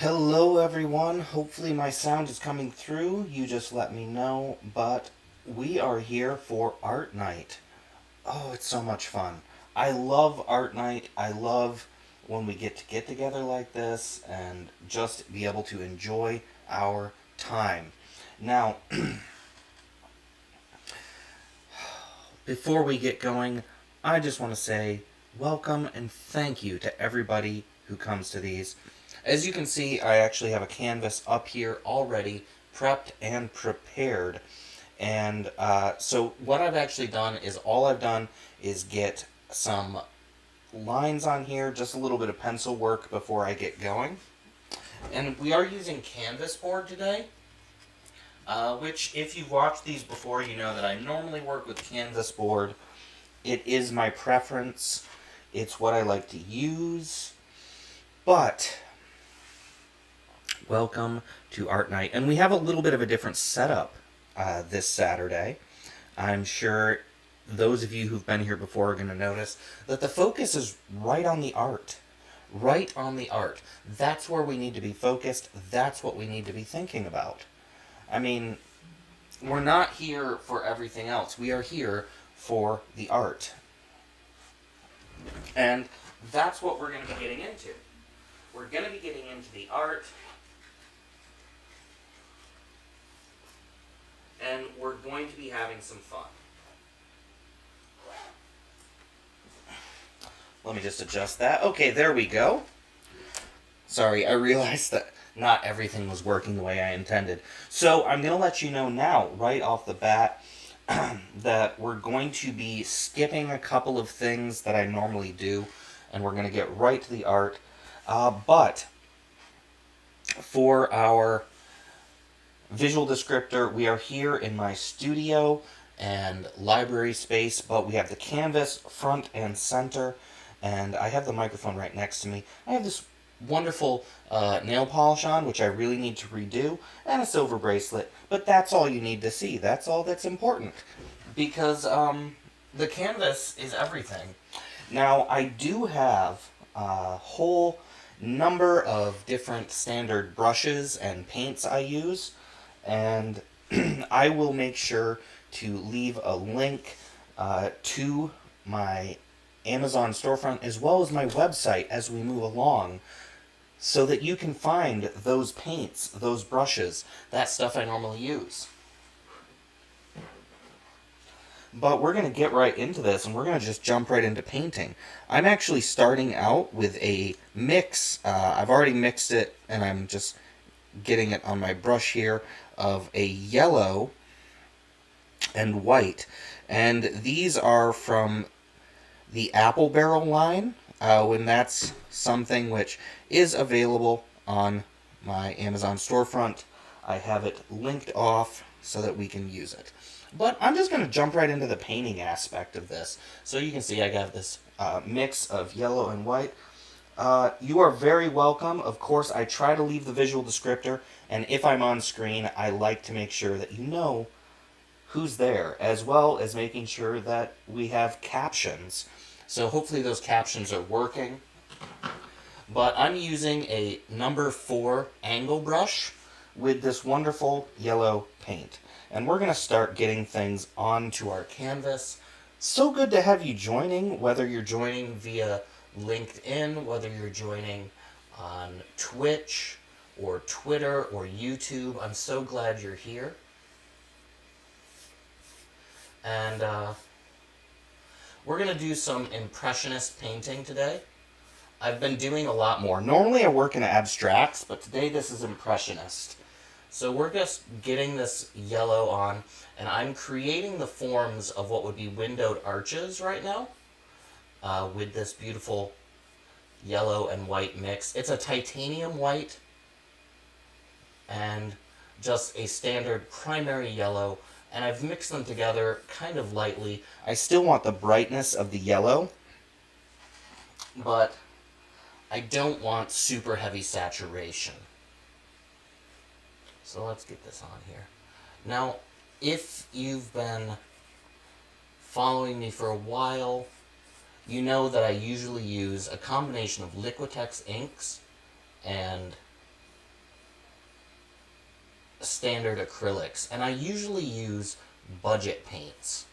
Hello, everyone. Hopefully, my sound is coming through. You just let me know. But we are here for Art Night. Oh, it's so much fun. I love Art Night. I love when we get together like this and just be able to enjoy our time. Now, before we get going, I just want to say welcome and thank you to everybody who comes to these. As you can see, I actually have a canvas up here already prepped and prepared. And so what I've actually done is all I've done is get some lines on here, just a little bit of pencil work before I get going. And we are using canvas board today, which if you've watched these before, you know that I normally work with canvas board. It is my preference. It's what I like to use. But welcome to Art Night. And we have a little bit of a different setup this Saturday. I'm sure those of you who've been here before are going to notice that the focus is right on the art. Right on the art. That's where we need to be focused. That's what we need to be thinking about. I mean, we're not here for everything else. We are here for the art. And that's what we're going to be getting into. We're going to be getting into the art. And we're going to be having some fun. Let me just adjust that. Okay, there we go. Sorry, I realized that not everything was working the way I intended. So I'm going to let you know now, right off the bat, that we're going to be skipping a couple of things that I normally do, and we're going to get right to the art. But for our visual descriptor, we are here in my studio and library space, but we have the canvas front and center, and I have the microphone right next to me. I have this wonderful nail polish on, which I really need to redo, and a silver bracelet, but that's all you need to see. That's all that's important, because the canvas is everything. Now, I do have a whole number of different standard brushes and paints I use, and I will make sure to leave a link to my Amazon storefront as well as my website as we move along, so that you can find those paints, those brushes, that stuff I normally use. But we're going to get right into this, and we're going to just jump right into painting. I'm actually starting out with a mix. I've already mixed it, and I'm just getting it on my brush here, of a yellow and white. And these are from the Apple Barrel line, when that's something which is available on my Amazon storefront. I have it linked off so that we can use it. But I'm just going to jump right into the painting aspect of this. So you can see I got this mix of yellow and white. You are very welcome. Of course, I try to leave the visual descriptor, and if I'm on screen, I like to make sure that you know who's there, as well as making sure that we have captions. So hopefully those captions are working. But I'm using a number 4 angle brush with this wonderful yellow paint. And we're going to start getting things onto our canvas. So good to have you joining, whether you're joining via LinkedIn, whether you're joining on Twitch or Twitter or YouTube. I'm so glad you're here. And we're going to do some impressionist painting today. I've been doing a lot more. Normally I work in abstracts, but today this is impressionist. So we're just getting this yellow on, and I'm creating the forms of what would be windowed arches right now with this beautiful yellow and white mix. It's a titanium white and just a standard primary yellow, and I've mixed them together kind of lightly. I still want the brightness of the yellow, but I don't want super heavy saturation. So let's get this on here. Now, if you've been following me for a while, you know that I usually use a combination of Liquitex inks and standard acrylics, and I usually use budget paints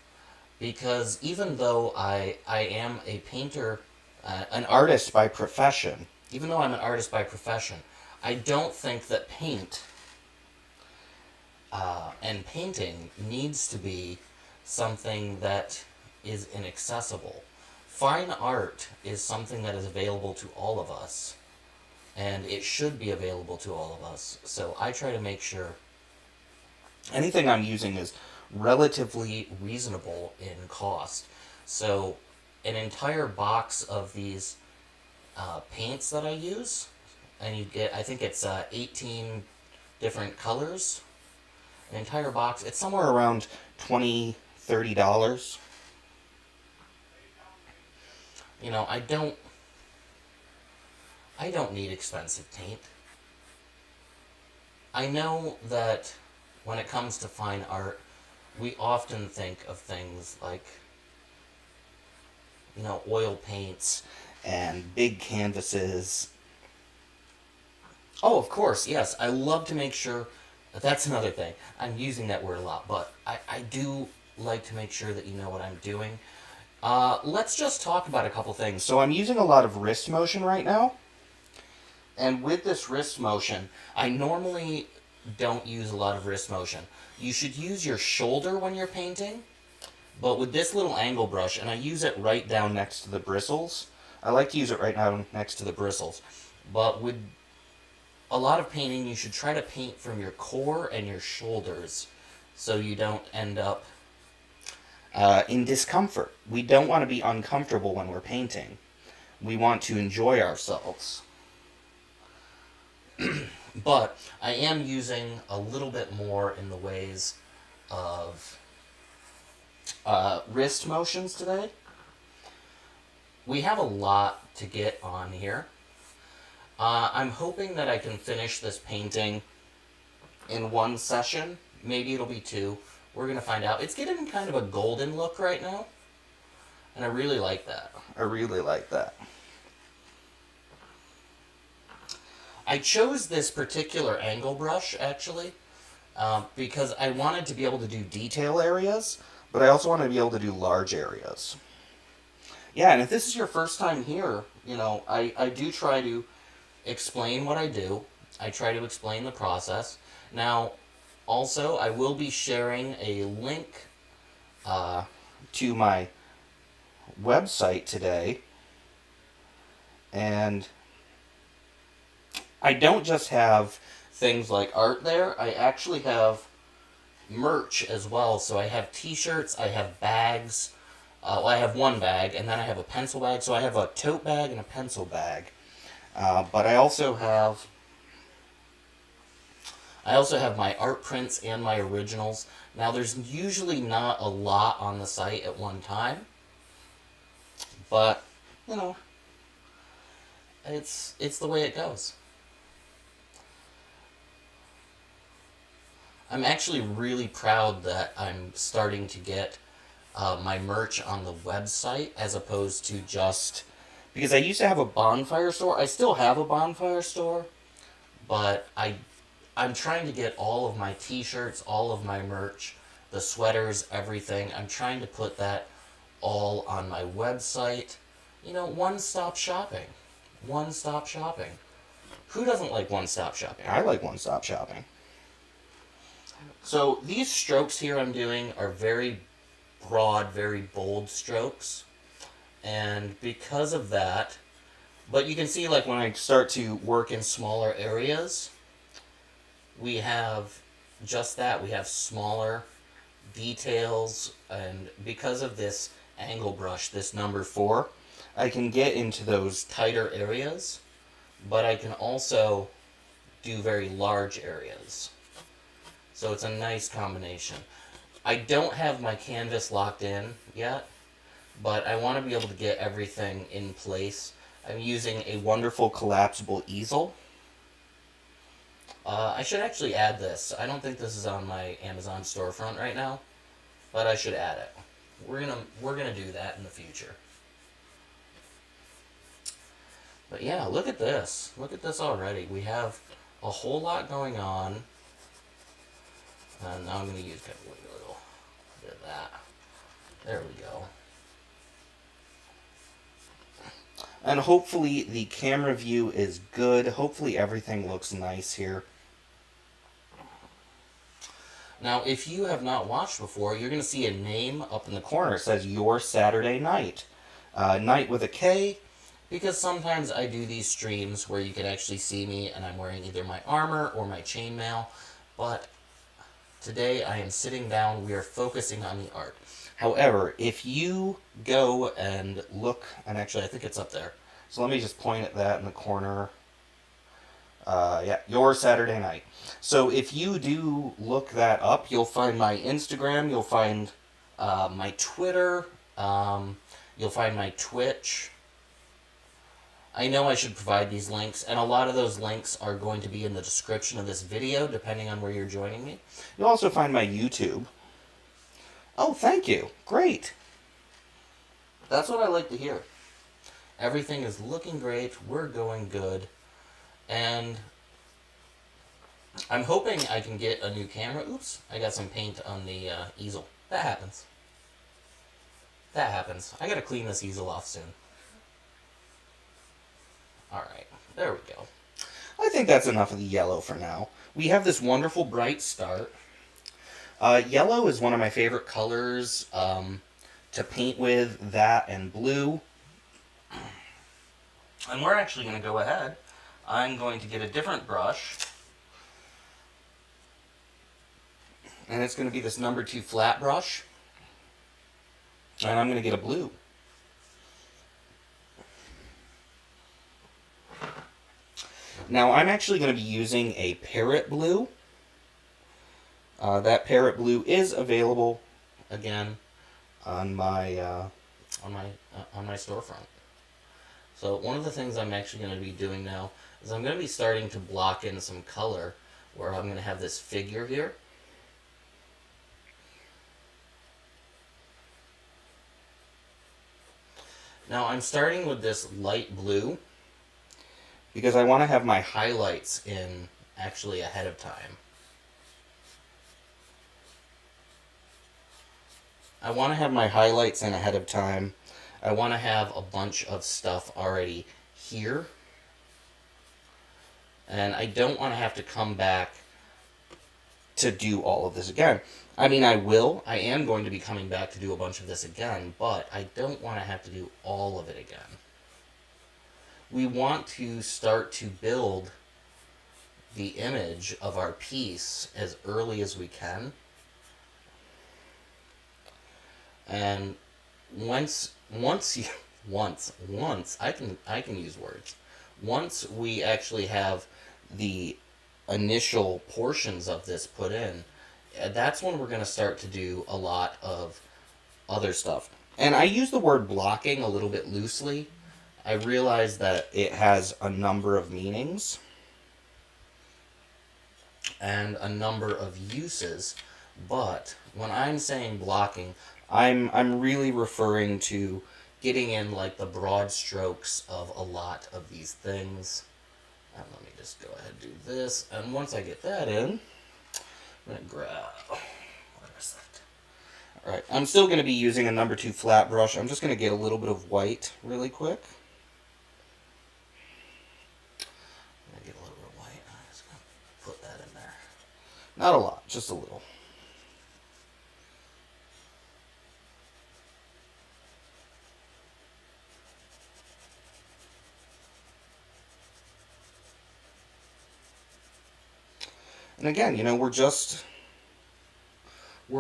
because even though I am a painter, an Artist by profession. even though I'm an artist by profession, I don't think that paint and painting needs to be something that is inaccessible. Fine art is something that is available to all of us, and it should be available to all of us. So I try to make sure anything I'm using is relatively reasonable in cost. So an entire box of these paints that I use, and you get, I think it's 18 different colors. An entire box, it's somewhere around $20, $30. you know, I don't need expensive paint. I know that when it comes to fine art, we often think of things like, you know, oil paints. And big canvases. Oh, of course, yes. I love to make sure. That's another thing. I'm using that word a lot, but I do like to make sure that you know what I'm doing. Let's just talk about a couple things. So I'm using a lot of wrist motion right now. And with this wrist motion, I normally don't use a lot of wrist motion. You should use your shoulder when you're painting, but with this little angle brush, and I use it right down next to the bristles. I like to use it right now next to the bristles. But with a lot of painting, you should try to paint from your core and your shoulders so you don't end up in discomfort. We don't want to be uncomfortable when we're painting. We want to enjoy ourselves. But I am using a little bit more in the ways of wrist motions today. We have a lot to get on here. I'm hoping that I can finish this painting in one session. Maybe it'll be two. We're going to find out. It's getting kind of a golden look right now, and I really like that. I really like that. I chose this particular angle brush, actually, because I wanted to be able to do Detail areas, but I also want to be able to do large areas. Yeah, and if this is your first time here, you know, I do try to explain what I do. I try to explain the process. Now, also, I will be sharing a link To my website today. And I don't just have things like art there. I actually have merch as well. So I have t-shirts, I have bags. Well, I have one bag, and then I have a pencil bag. So I have a tote bag and a pencil bag. But I also have my art prints and my originals. Now, there's usually not a lot on the site at one time, but you know, it's the way it goes. I'm actually really proud that I'm starting to get my merch on the website as opposed to just because I used to have a bonfire store. I still have a bonfire store, but I'm trying to get all of my t-shirts, all of my merch, the sweaters, everything. I'm trying to put that all on my website. You know, one-stop shopping. One-stop shopping. Who doesn't like one-stop shopping? I like one-stop shopping. So these strokes here I'm doing are very broad, very bold strokes. And because of that, but you can see like when I start to work in smaller areas, we have just that. We have smaller details, and because of this angle brush, this number 4, I can get into those tighter areas, but I can also do very large areas. So it's a nice combination. I don't have my canvas locked in yet, but I want to be able to get everything in place. I'm using a wonderful collapsible easel. I should actually add this. I don't think this is on my Amazon storefront right now, but I should add it. We're gonna do that in the future. But yeah, look at this. Look at this already. We have a whole lot going on. And now I'm going to use kind of a little bit of that. There we go. And hopefully the camera view is good. Hopefully everything looks nice here. Now, if you have not watched before, you're going to see a name up in the corner. It says Your Saturday Night. Night with a K. Because sometimes I do these streams where you can actually see me and I'm wearing either my armor or my chainmail. But today I am sitting down. We are focusing on the art. However, if you go and look, and actually I think it's up there. So let me just point at that in the corner. Yeah, Your Saturday Night. So if you do look that up, you'll find my Instagram, you'll find my Twitter, you'll find my Twitch. I know I should provide these links, and a lot of those links are going to be in the description of this video, depending on where you're joining me. You'll also find my YouTube. Oh, thank you. Great. That's what I like to hear. Everything is looking great, we're going good, and I'm hoping I can get a new camera. Oops, I got some paint on the easel. That happens. That happens. I gotta clean this easel off soon. Alright, there we go. I think that's enough of the yellow for now. We have this wonderful bright start. Yellow is one of my favorite colors to paint with, that and blue. And we're actually going to go ahead. I'm going to get a different brush. And it's going to be this number 2 flat brush. And I'm going to get a blue. Now I'm actually going to be using a parrot blue. That parrot blue is available again on my storefront. So one of the things I'm actually going to be doing now is I'm going to be starting to block in some color where I'm going to have this figure here. Now I'm starting with this light blue because I want to have my highlights in actually ahead of time. I want to have my highlights in ahead of time. I want to have a bunch of stuff already here. And I don't want to have to come back to do all of this again. I mean, I will. I am going to be coming back to do a bunch of this again, but I don't want to have to do all of it again. We want to start to build the image of our piece as early as we can. And once I can use words. Once we actually have the initial portions of this put in, that's when we're going to start to do a lot of other stuff. And I use the word blocking a little bit loosely. I realize that it has a number of meanings and a number of uses, but when I'm saying blocking, I'm really referring to getting in like the broad strokes of a lot of these things. And let me just go ahead and do this. And once I get that in, I'm going to grab... Where is that? Alright, I'm still going to be using a number 2 flat brush. I'm just going to get a little bit of white really quick. I'm going to get a little bit of white. I'm just going to put that in there. Not a lot, just a little. And again, you know, we're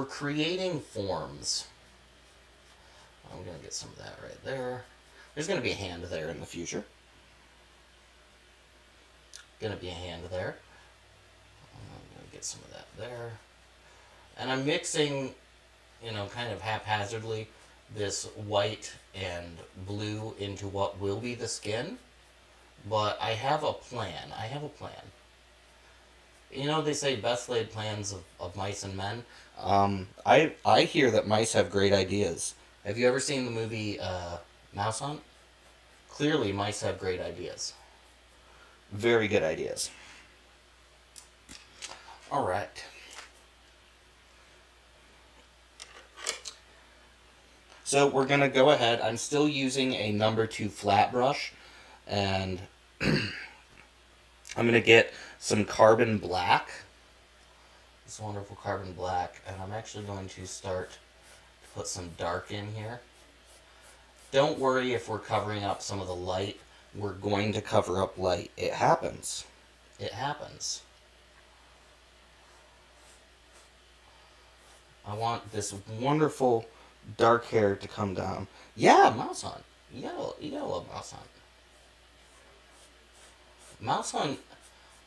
creating forms. I'm going to get some of that right there. There's going to be a hand there in the future. Going to be a hand there. I'm going to get some of that there. And I'm mixing, you know, kind of haphazardly this white and blue into what will be the skin. But I have a plan. You know, they say best laid plans of mice and men. I hear that mice have great ideas. Have you ever seen the movie Mouse Hunt? Clearly, mice have great ideas. Very good ideas. All right. So we're going to go ahead. I'm still using a number 2 flat brush, and I'm going to get some carbon black, this wonderful carbon black, and I'm actually going to start to put some dark in here. Don't worry if we're covering up some of the light. We're going to cover up light. It happens. It happens. I want this wonderful dark hair to come down. Yeah, Mouse Hunt. You gotta love Mouse Hunt. Mouse Hunt,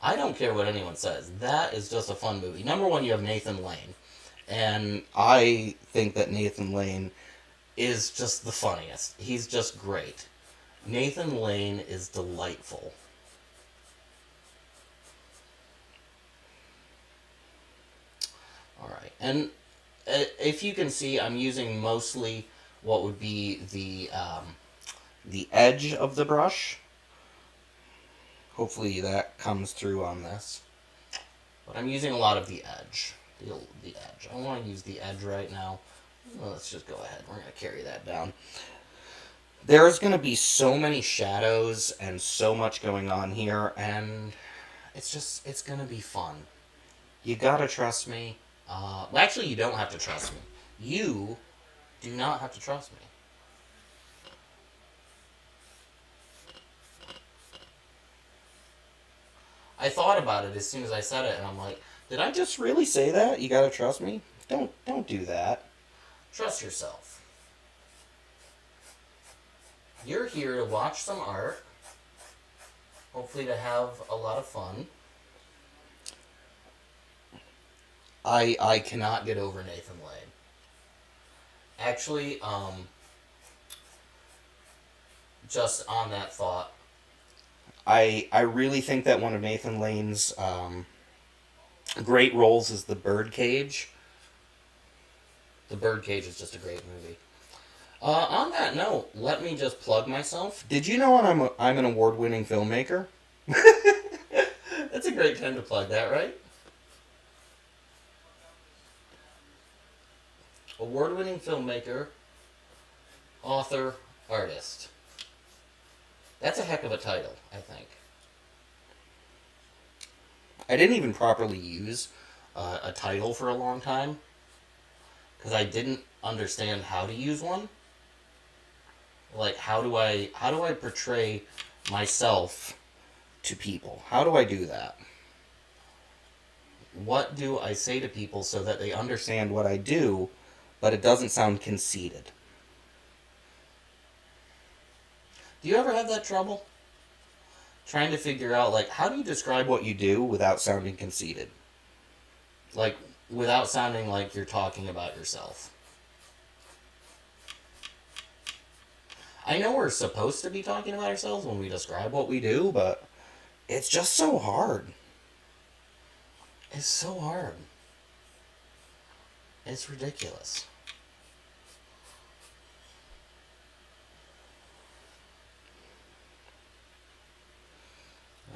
I don't care what anyone says. That is just a fun movie. Number one, you have Nathan Lane. And I think that Nathan Lane is just the funniest. He's just great. Nathan Lane is delightful. Alright, and if you can see, I'm using mostly what would be the edge of the brush. Hopefully that comes through on this. But I'm using a lot of the edge. The edge. I want to use the edge right now. Well, let's just go ahead. We're going to carry that down. There's going to be so many shadows and so much going on here, and it's going to be fun. You got to trust me. Actually, you don't have to trust me. You do not have to trust me. I thought about it as soon as I said it, and I'm like, did I just really say that? You gotta trust me? Don't do that. Trust yourself. You're here to watch some art, hopefully to have a lot of fun. I cannot get over Nathan Lane. Actually, just on that thought, I really think that one of Nathan Lane's great roles is the Birdcage. The Birdcage is just a great movie. On that note, let me just plug myself. Did you know I'm an award-winning filmmaker? That's a great time to plug that, right? Award-winning filmmaker, author, artist. That's a heck of a title, I think. I didn't even properly use a title for a long time because I didn't understand how to use one. Like, how do I portray myself to people? How do I do that? What do I say to people so that they understand what I do, but it doesn't sound conceited? Do you ever have that trouble? Trying to figure out, like, how do you describe what you do without sounding conceited? Like, without sounding like you're talking about yourself. I know we're supposed to be talking about ourselves when we describe what we do, but it's just so hard. It's so hard. It's ridiculous.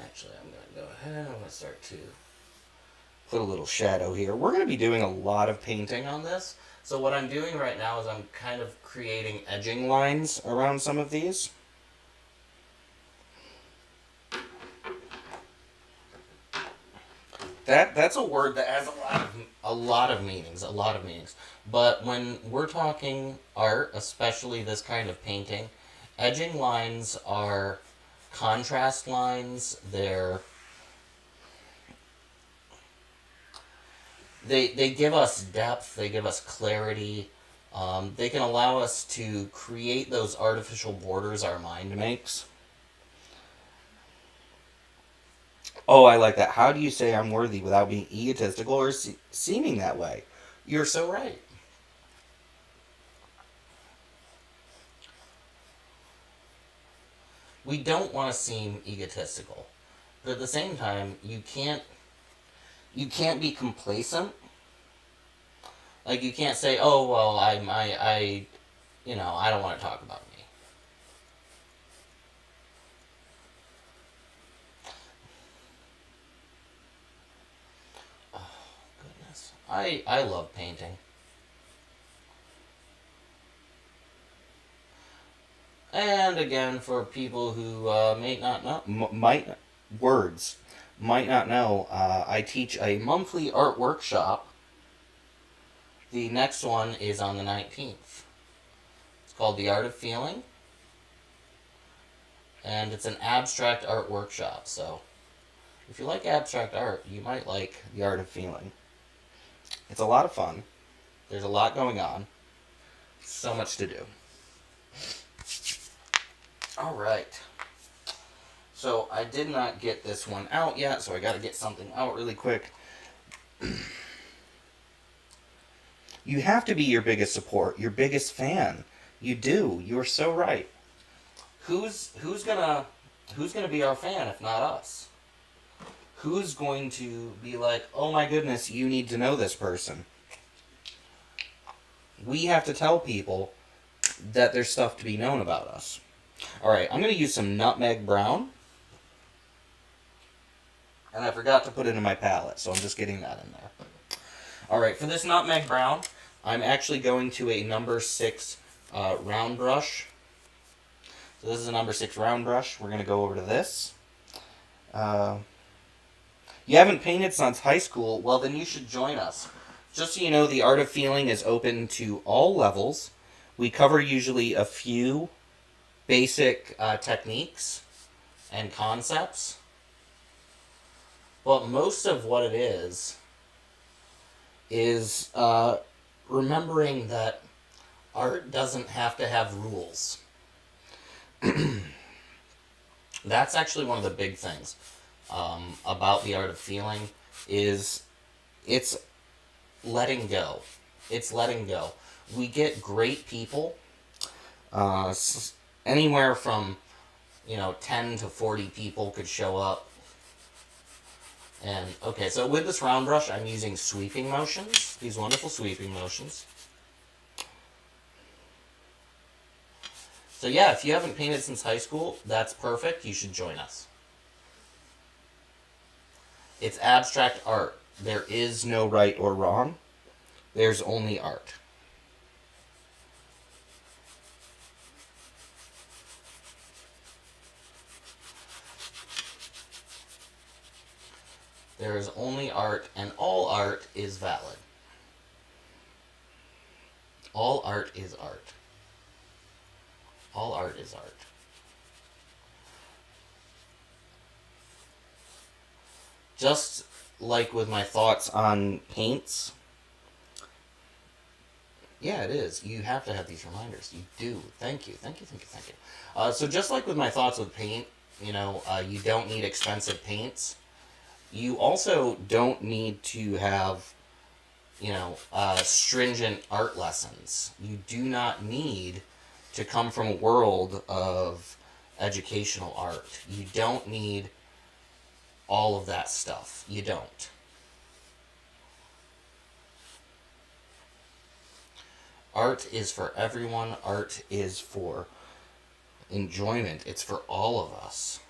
Actually, I'm going to go ahead. I'm going to start to put a little shadow here. We're going to be doing a lot of painting on this. So what I'm doing right now is I'm kind of creating edging lines around some of these. That's a word that has a lot of meanings. But when we're talking art, especially this kind of painting, edging lines are contrast lines. They give us depth. They give us clarity. They can allow us to create those artificial borders our mind makes. Oh, I like that. How do you say I'm worthy without being egotistical or seeming that way? You're so right. We don't want to seem egotistical, but at the same time, you can't be complacent. Like, you can't say, "Oh, well, I don't want to talk about me." Oh, goodness. I love painting. And again, for people who may not know, might not know, I teach a monthly art workshop. the next one is on the 19th. It's called The Art of Feeling, and it's an abstract art workshop. So, if you like abstract art, you might like The Art of Feeling. It's a lot of fun. There's a lot going on. So much to do. All right. So I did not get this one out yet, so I got to get something out really quick. You have to be your biggest support, your biggest fan. You do. You are so right. Who's gonna be our fan if not us? Who's going to be like, Oh my goodness, you need to know this person. We have to tell people that there's stuff to be known about us. Alright, I'm going to use some nutmeg brown. And I forgot to put it in my palette, so I'm just getting that in there. Alright, for this nutmeg brown, I'm actually going to a number 6 round brush. So this is a number 6 round brush. We're going to go over to this. You haven't painted since high school? Well, then you should join us. Just so you know, the Art of Feeling is open to all levels. We cover usually a few basic techniques and concepts. But most of what it is remembering that art doesn't have to have rules. That's actually one of the big things about the Art of Feeling is it's letting go. It's letting go. We get great people, anywhere from 10 to 40 people could show up. And okay, so with this round brush, I'm using sweeping motions. These wonderful sweeping motions. So yeah, if you haven't painted since high school, that's perfect. You should join us. It's abstract art. There is no right or wrong. There's only art. There is only art, and all art is valid. All art is art. All art is art. Just like with my thoughts on paints, yeah, it is. You have to have these reminders. You do. Thank you. Thank you, thank you, thank you. So just like with my thoughts with paint, you don't need expensive paints. You also don't need to have, stringent art lessons. You do not need to come from a world of educational art. You don't need all of that stuff. You don't. Art is for everyone. Art is for enjoyment. It's for all of us.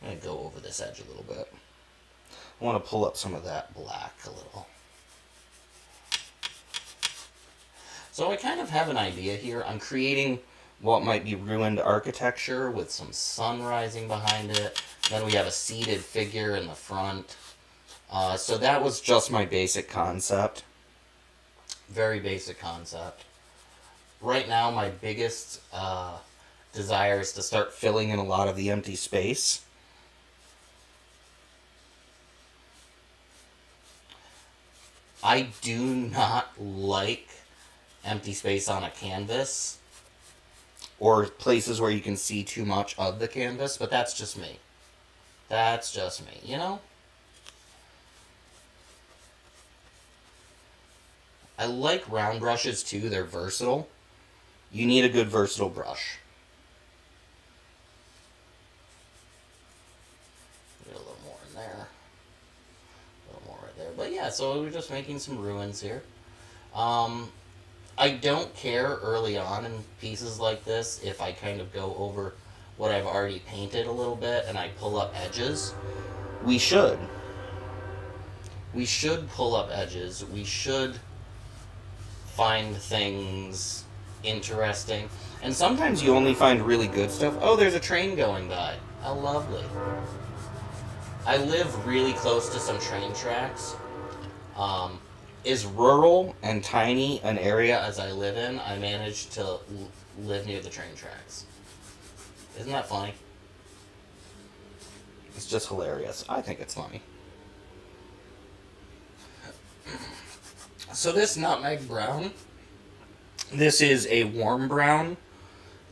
I'm going to go over this edge a little bit. I want to pull up some of that black a little. So I kind of have an idea here. I'm creating what might be ruined architecture with some sun rising behind it. Then we have a seated figure in the front. So that was just my basic concept. Very basic concept. Right now, my biggest desire is to start filling in a lot of the empty space. I do not like empty space on a canvas or places where you can see too much of the canvas, but that's just me. That's just me, I like round brushes too. They're versatile. You need a good versatile brush. Get a little more in there. A little more right there. But yeah, so we're just making some ruins here. I don't care early on in pieces like this if I kind of go over what I've already painted a little bit and I pull up edges. We should. We should pull up edges. We should find things interesting. And sometimes you only find really good stuff. Oh, there's a train going by. How lovely. I live really close to some train tracks. As rural and tiny an area as I live in, I managed to live near the train tracks. Isn't that funny? It's just hilarious. I think it's funny. So this nutmeg brown, This is a warm brown.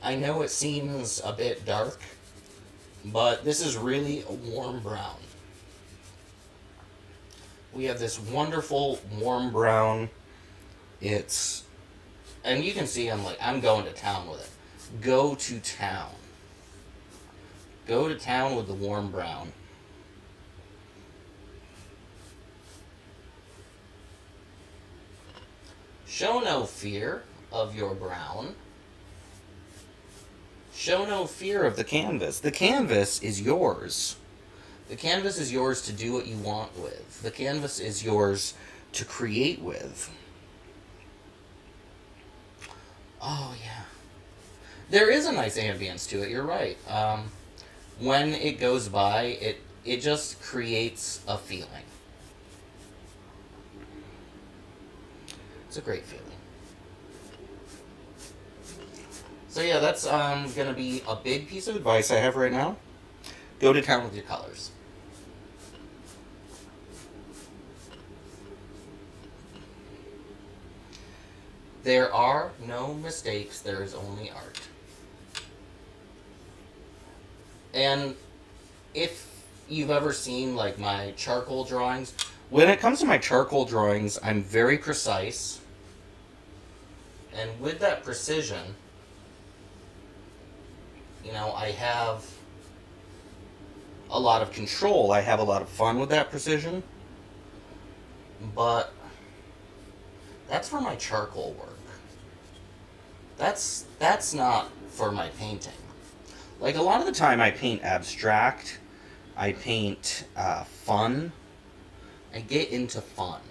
I know it seems a bit dark, but this is really a warm brown. We have this wonderful warm brown. It's, and you can see I'm going to town with it. Go to town. Go to town with the warm brown. Show no fear of your brown. Show no fear of the canvas. The canvas is yours. The canvas is yours to do what you want with. The canvas is yours to create with. Oh, yeah. There is a nice ambience to it, you're right. When it goes by, it just creates a feeling. It's a great feeling. So yeah, that's going to be a big piece of advice I have right now. Go to town with your colors. There are no mistakes, there is only art. And if you've ever seen like my charcoal drawings, when it comes to my charcoal drawings, I'm very precise. And with that precision, I have a lot of control. I have a lot of fun with that precision. But that's for my charcoal work. That's not for my painting. Like a lot of the time I paint abstract, I paint fun. I get into fun.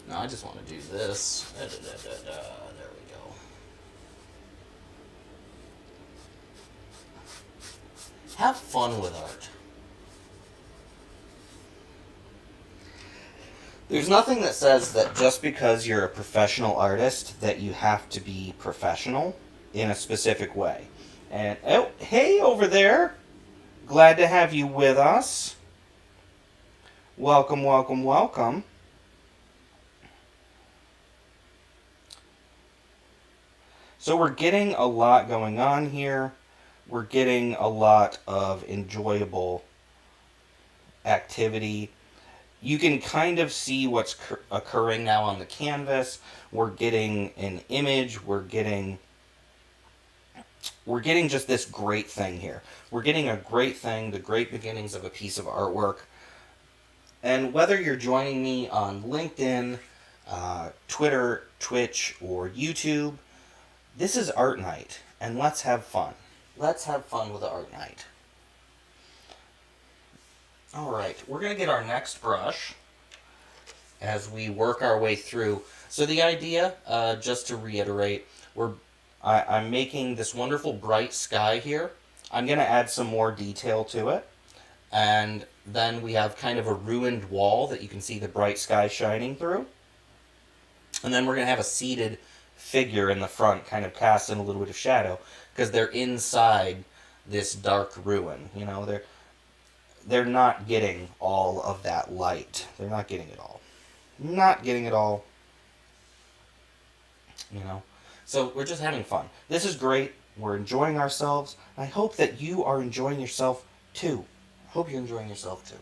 No, I just want to do this. There we go. Have fun with art. There's nothing that says that just because you're a professional artist that you have to be professional in a specific way. And, oh, hey over there. Glad to have you with us. Welcome, welcome, welcome. So we're getting a lot going on here. We're getting a lot of enjoyable activity. You can kind of see what's occurring now on the canvas. We're getting an image. We're getting just this great thing here. We're getting a great thing, the great beginnings of a piece of artwork. And whether you're joining me on LinkedIn, Twitter, Twitch, or YouTube, this is Art Night, and let's have fun. Let's have fun with the Art Night. Alright, we're going to get our next brush as we work our way through. So the idea, just to reiterate, I'm making this wonderful bright sky here. I'm going to add some more detail to it. And then we have kind of a ruined wall that you can see the bright sky shining through. And then we're going to have a seated figure in the front, kind of cast in a little bit of shadow, because they're inside this dark ruin. They're not getting all of that light. They're not getting it all. Not getting it all. So we're just having fun. This is great. We're enjoying ourselves. I hope that you are enjoying yourself too. I hope you're enjoying yourself too.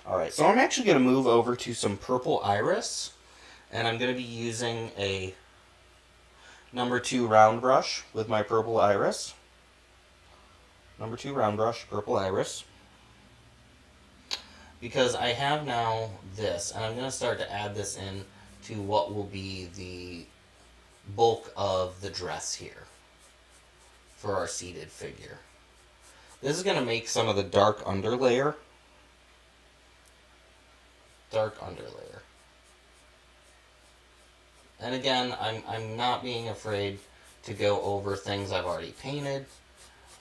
Alright, so I'm actually going to move over to some purple iris. And I'm going to be using a number 2 round brush with my purple iris. Number 2 round brush, purple iris. Because I have now this, and I'm going to start to add this in to what will be the bulk of the dress here for our seated figure. This is going to make some of the dark underlayer. Dark underlayer. And again, I'm not being afraid to go over things I've already painted.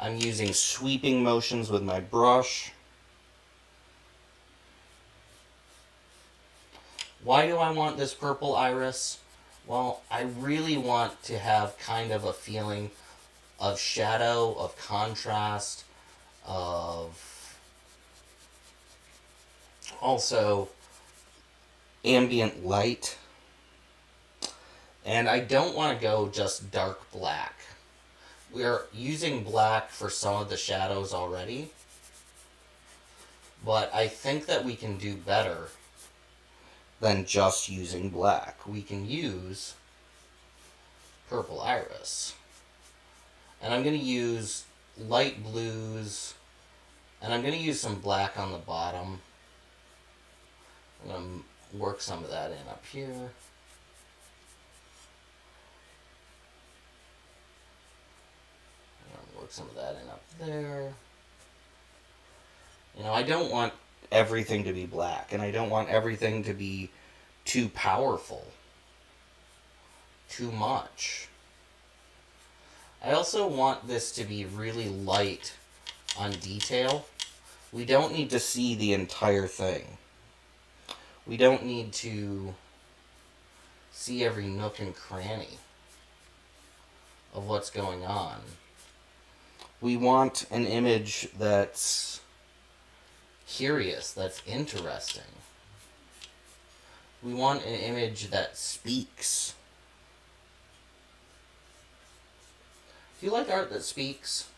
I'm using Sweeping motions with my brush. Why do I want this purple iris? Well, I really want to have kind of a feeling of shadow, of contrast, of also Ambient light. and I don't want to go just dark black. We're using black for some of the shadows already, but I think that we can do better. Than just using black. We can use purple iris. And I'm going to use light blues, and I'm going to use some black on the bottom. I'm going to work some of that in up here. I'm going to work some of that in up there. You know, I don't want Everything to be black, and I don't want everything to be too powerful, too much. I also want this to be really light on detail. We don't need to see the entire thing. We don't need to see every nook and cranny of what's going on. We want an image that's curious, that's interesting. We want an image that speaks. Do you like art that speaks?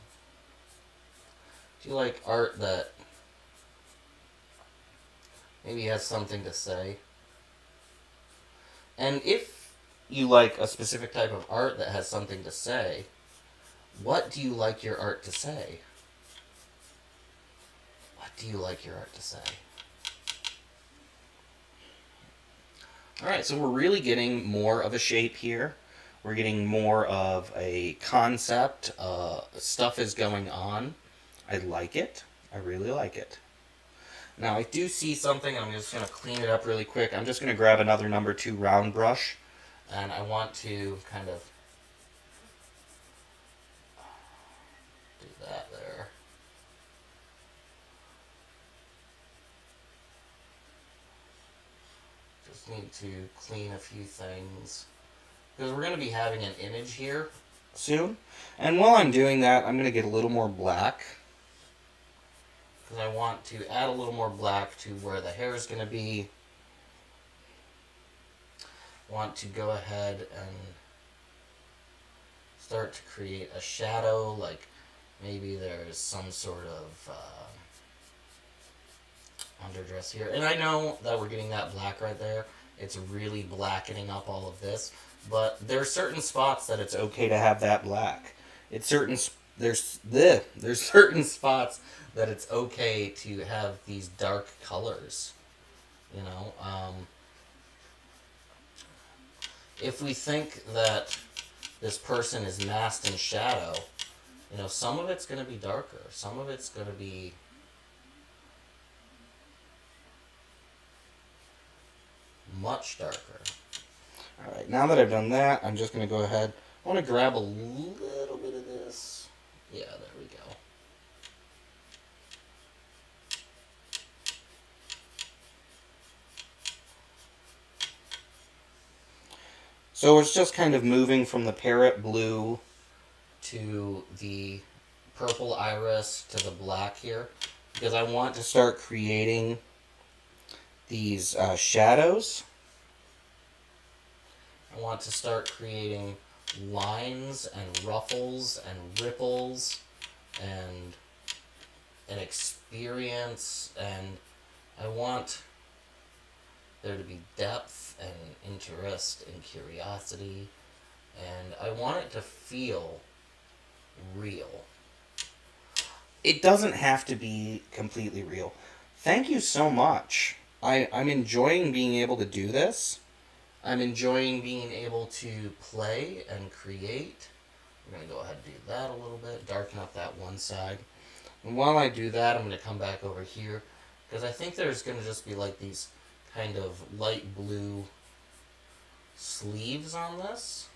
Do you like art that maybe has something to say? And if you like a specific type of art that has something to say, what do you like your art to say? What do you like your art to say? Alright, so we're really getting more of a shape here. We're getting more of a concept. Stuff is going on. I like it. I really like it. Now, I do see something, and I'm just going to clean it up really quick. I'm just going to grab another number 2 round brush, and I want to kind of do that there. Just need to clean a few things, because we're going to be having an image here soon. And while I'm doing that, I'm going to get a little more black. Because I want to add a little more black to where the hair is going to be. Want to go ahead and start to create a shadow, like maybe there's some sort of underdress here. And I know that we're getting that black right there. It's really blackening up all of this. But there are certain spots that it's okay to have that black. There's certain spots that it's okay to have these dark colors. You know, if we think that this person is masked in shadow, you know, some of it's going to be darker. Some of it's going to be much darker. Alright, now that I've done that, I'm just going to go ahead. I want to grab a little bit of this. Yeah, there we go. So it's just kind of moving from the parrot blue to the purple iris to the black here, because I want to start creating these shadows. I want to start creating lines and ruffles and ripples and an experience, and I want there to be depth and interest and curiosity, and I want it to feel real. It doesn't have to be completely real. Thank you so much. I'm enjoying being able to do this. I'm enjoying being able to play and create. I'm going to go ahead and do that a little bit, darken up that one side. And while I do that, I'm going to come back over here, because I think there's going to just be like these kind of light blue sleeves on this.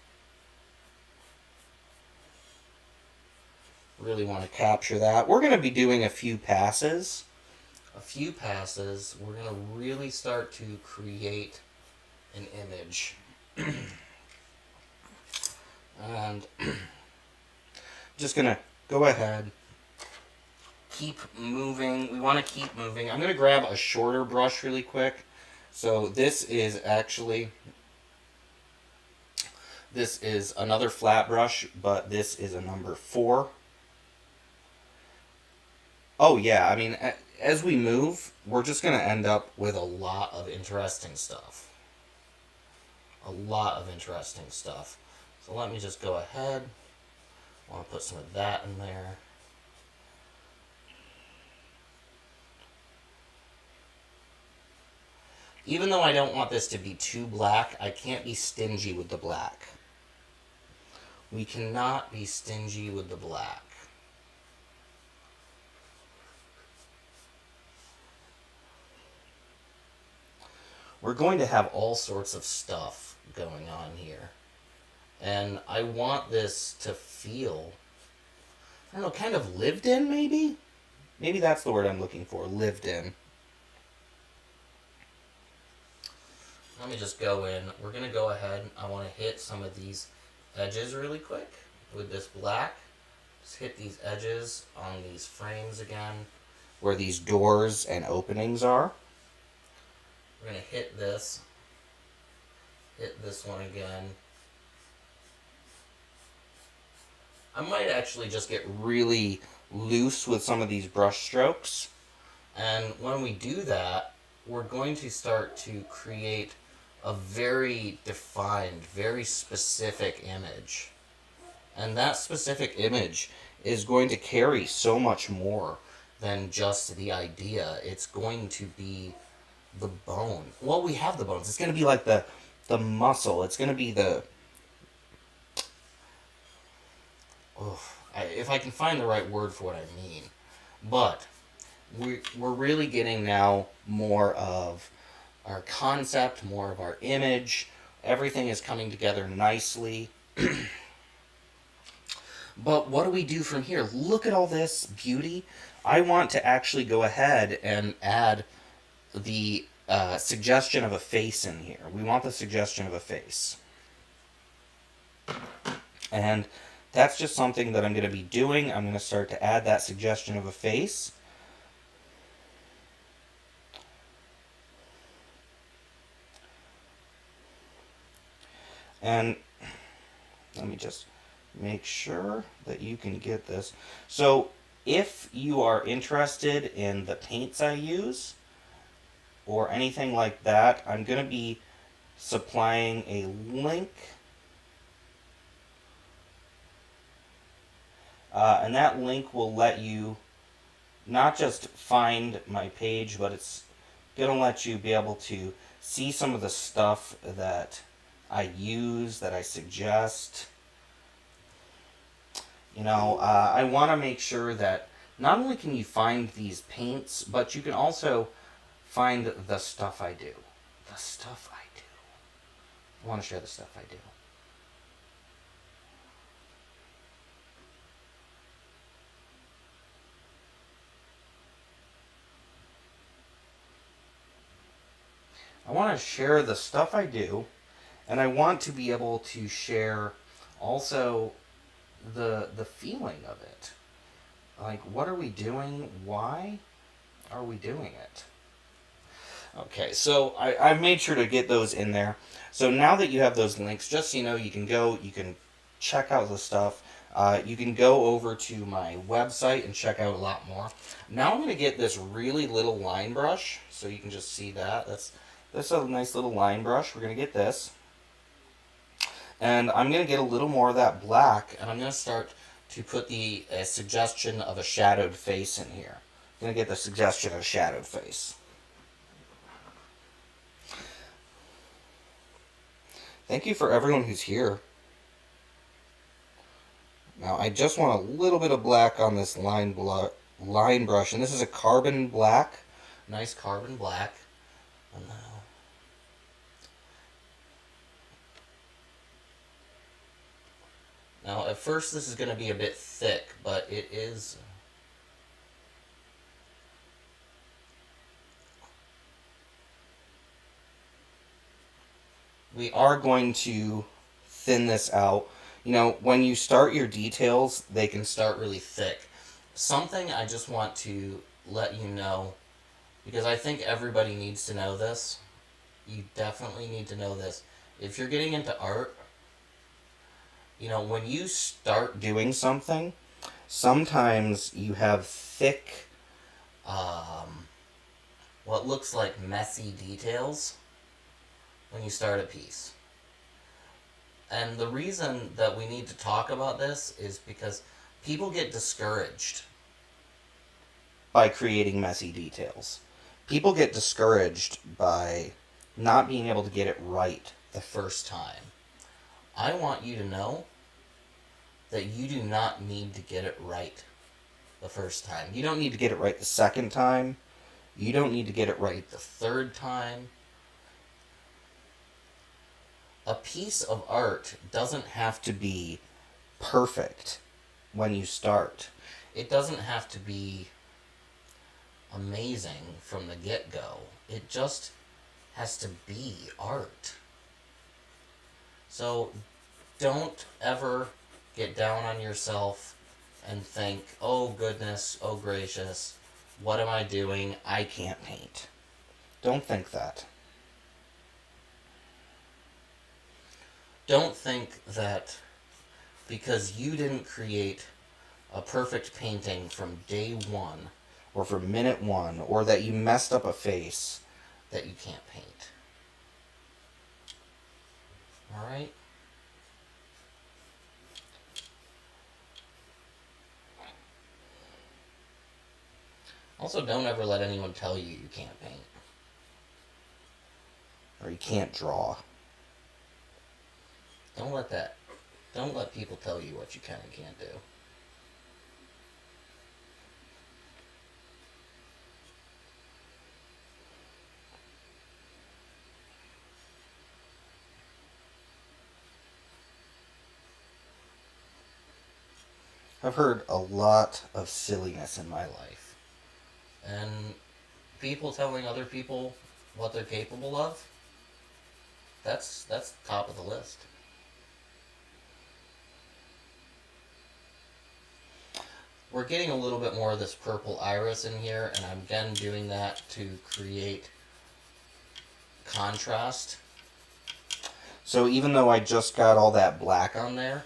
Really want to capture that. We're going to be doing a few passes. We're going to really start to create an image. And just going to go ahead, keep moving. We want to keep moving. I'm going to grab a shorter brush really quick. So this is another flat brush, but this is a number 4. Oh yeah, I mean, as we move, we're just going to end up with a lot of interesting stuff. So let me just go ahead. I want to put some of that in there. Even though I don't want this to be too black, I can't be stingy with the black. We cannot be stingy with the black. We're going to have all sorts of stuff going on here. And I want this to feel, I don't know, kind of lived in, maybe? Maybe that's the word I'm looking for, lived in. Let me just go in. We're going to go ahead. I want to hit some of these edges really quick with this black. Just hit these edges on these frames again, where these doors and openings are. We're going to hit this one again. I might actually just get really loose with some of these brush strokes. And when we do that, we're going to start to create a very defined, very specific image. And that specific image is going to carry so much more than just the idea. It's going to be the bone. Well, we have the bones. It's going to be like the muscle. It's going to be the... if I can find the right word for what I mean. But we're really getting now more of our concept, more of our image. Everything is coming together nicely. But what do we do from here? Look at all this beauty. I want to actually go ahead and add the suggestion of a face in here. We want the suggestion of a face. And that's just something that I'm going to be doing. I'm going to start to add that suggestion of a face. And let me just make sure that you can get this. So if you are interested in the paints I use or anything like that, I'm going to be supplying a link. And that link will let you not just find my page, but it's going to let you be able to see some of the stuff that I use, that I suggest. You know, I want to make sure that not only can you find these paints, but you can also find the stuff I do. The stuff I do. I want to share the stuff I do. I want to share the stuff I do, and I want to be able to share also the feeling of it. Like, what are we doing? Why are we doing it? Okay, so I've made sure to get those in there. So now that you have those links, just so you know, you can go, you can check out the stuff. You can go over to my website and check out a lot more. Now I'm going to get this really little line brush, so you can just see that. That's a nice little line brush. We're going to get this. And I'm going to get a little more of that black, and I'm going to start to put the suggestion of a shadowed face in here. I'm going to get the suggestion of a shadowed face. Thank you for everyone who's here. Now, I just want a little bit of black on this line brush, and this is a carbon black. Nice carbon black. And Now, at first, this is going to be a bit thick, but it is. We are going to thin this out. You know, when you start your details, they can Start really thick. Something I just want to let you know, because I think everybody needs to know this. You definitely need to know this. If you're getting into art, when you start doing something, sometimes you have thick, what looks like messy details when you start a piece. And the reason that we need to talk about this is because people get discouraged. by creating messy details. People get discouraged by not being able to get it right The first time. I want you to know that you do not need to get it right the first time. You don't need to get it right the second time. You don't need to get it right the third time. A piece of art doesn't have to be perfect when you start. It doesn't have to be amazing from the get-go. It just has to be art. So don't ever get down on yourself and think, oh goodness, oh gracious, what am I doing? I can't paint. Don't think that. Don't think that because you didn't create a perfect painting from day one, or from minute one, or that you messed up a face, that you can't paint. Alright? Also, don't ever let anyone tell you you can't paint. or you can't draw. Don't let people tell you what you can and can't do. I've heard a lot of silliness in my life. And people telling other people what they're capable of, that's top of the list. We're getting a little bit more of this purple iris in here, and I'm again doing that to create contrast. So even though I just got all that black on there,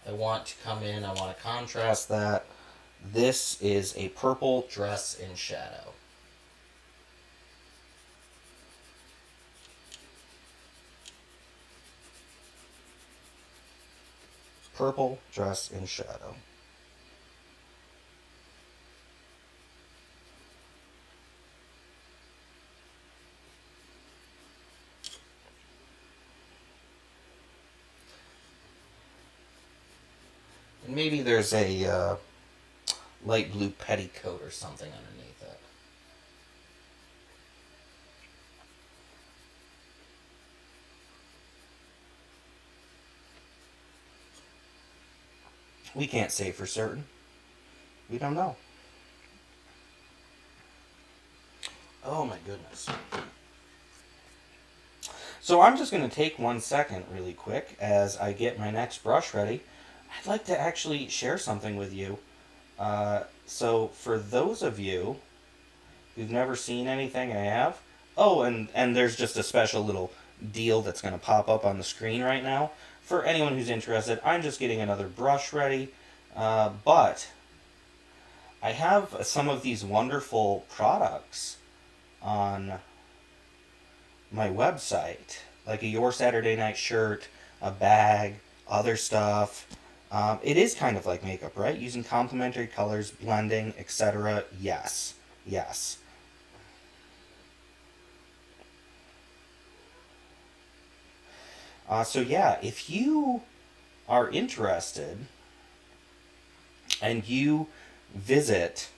I want to come in, I want to contrast that, this is a purple dress in shadow. Purple dress in shadow. And maybe there's a light blue petticoat or something underneath it. We can't say for certain. We don't know. Oh my goodness. So I'm just going to take 1 second really quick as I get my next brush ready. I'd like to actually share something with you. So for those of you who've never seen anything I have, oh, and there's just a special little deal that's going to pop up on the screen right now. For anyone who's interested, I'm just getting another brush ready, but I have some of these wonderful products on my website, like a Your Saturday Night shirt, a bag, other stuff. It is kind of like makeup, right? Using complementary colors, blending, etc. Yes. Yes. So yeah, if you are interested and you visit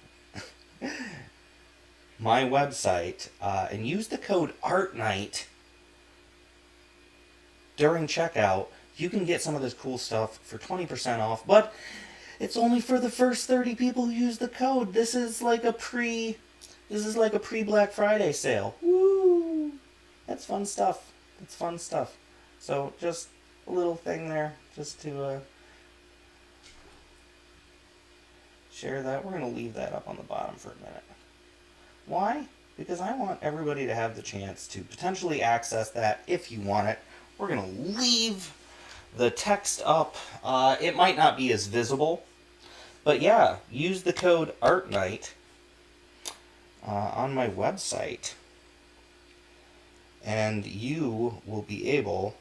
my website and use the code ARTNIGHT during checkout, you can get some of this cool stuff for 20% off, but it's only for the first 30 people who use the code. This is like a pre-Black Friday sale. Woo! That's fun stuff. That's fun stuff. So just a little thing there, just to share that. We're going to leave that up on the bottom for a minute. Why? Because I want everybody to have the chance to potentially access that if you want it. We're going to leave the text up. It might not be as visible, but yeah, use the code ARTNIGHT on my website, and you will be able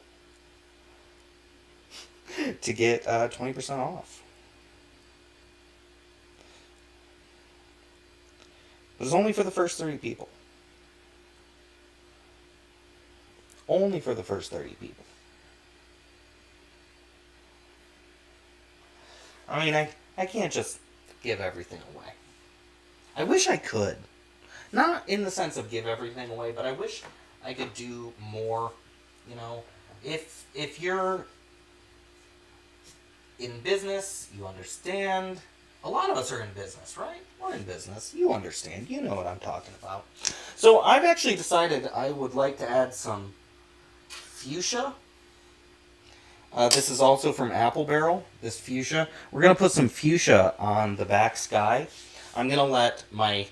to get 20% off. But it's only for the first 30 people. Only for the first 30 people. I mean, I can't just give everything away. I wish I could. Not in the sense of give everything away, but I wish I could do more. You know, if you're in business, you understand. A lot of us are in business, right? We're in business. You understand. You know what I'm talking about. So I've actually decided I would like to add some fuchsia. This is also from Apple Barrel, this fuchsia. We're going to put some fuchsia on the back sky. I'm going to let my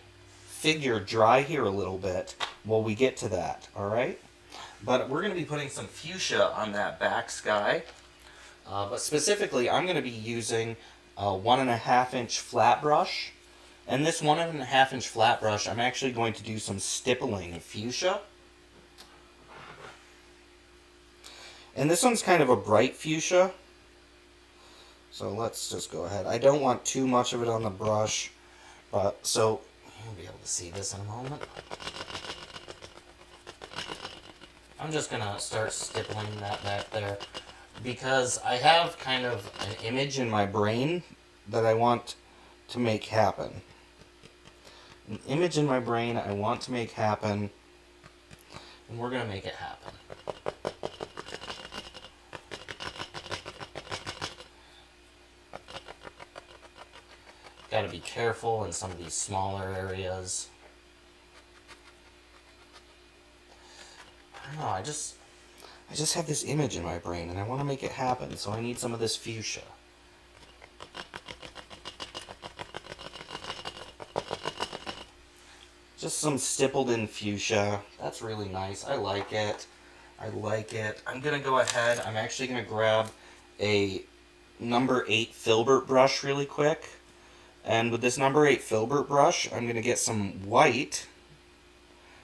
figure dry here a little bit while we get to that, alright? But we're going to be putting some fuchsia on that back sky. But specifically, I'm going to be using a 1.5 inch flat brush. And this 1.5 inch flat brush, I'm actually going to do some stippling of fuchsia. And this one's kind of a bright fuchsia. So let's just go ahead. I don't want too much of it on the brush, but so you'll be able to see this in a moment. I'm just gonna start stippling that back there because I have kind of an image in my brain that I want to make happen. An image in my brain I want to make happen, and we're gonna make it happen. Got to be careful in some of these smaller areas. I don't know, I just have this image in my brain and I want to make it happen, so I need some of this fuchsia. Just some stippled in fuchsia. That's really nice. I like it. I like it. I'm going to go ahead. I'm actually going to grab a number 8 filbert brush really quick. And with this number 8 filbert brush, I'm going to get some white,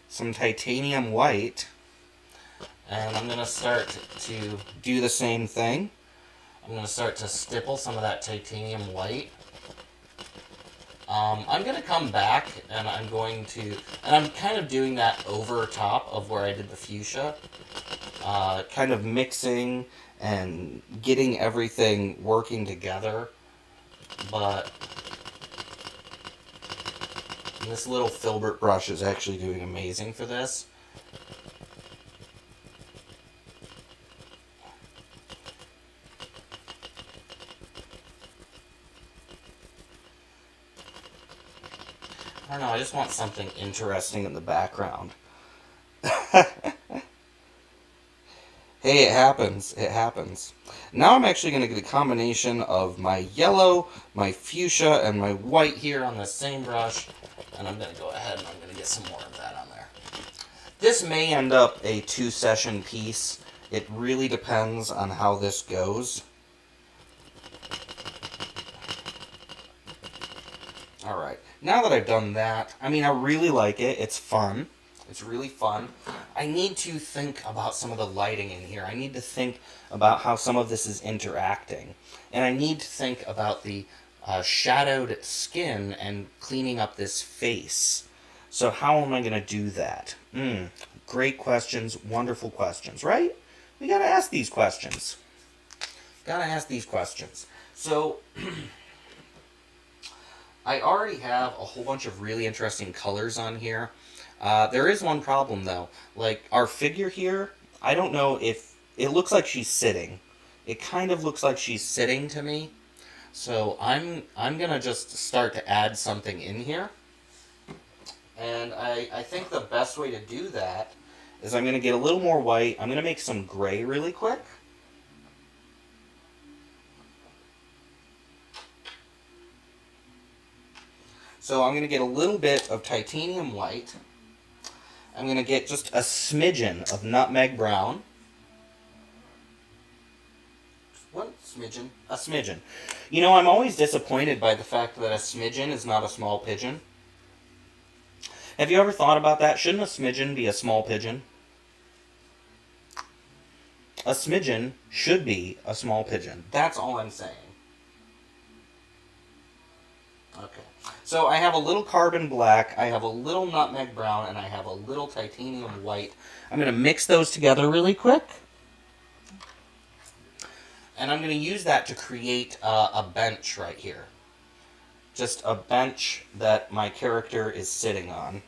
some titanium white, and I'm going to start to do the same thing. I'm going to start to stipple some of that titanium white. I'm going to come back and I'm kind of doing that over top of where I did the fuchsia, kind of mixing and getting everything working together, but this little filbert brush is actually doing amazing for this. I don't know, I just want something interesting in the background. Hey, it happens. It happens. Now I'm actually going to get a combination of my yellow, my fuchsia, and my white here on the same brush. And I'm going to go ahead and I'm going to get some more of that on there. This may end up a 2-session piece. It really depends on how this goes. Alright, now that I've done that, I mean, I really like it. It's fun. It's really fun. I need to think about some of the lighting in here. I need to think about how some of this is interacting. And I need to think about the shadowed skin and cleaning up this face. So how am I going to do that? Great questions, wonderful questions, right? We got to ask these questions. Got to ask these questions. So I already have a whole bunch of really interesting colors on here. There is one problem though. Like our figure here, I don't know if it looks like she's sitting. it kind of looks like she's sitting to me. So I'm gonna just start to add something in here. And I think the best way to do that is I'm gonna get a little more white. I'm gonna make some gray really quick. So I'm gonna get a little bit of titanium white. I'm gonna get just a smidgen of nutmeg brown. What smidgen? A smidgen. You know, I'm always disappointed by the fact that a smidgen is not a small pigeon. Have you ever thought about that? Shouldn't a smidgen be a small pigeon? A smidgen should be a small pigeon. That's all I'm saying. Okay. So I have a little carbon black, I have a little nutmeg brown, and I have a little titanium white. I'm going to mix those together really quick. And I'm going to use that to create a bench right here. Just a bench that my character is sitting on.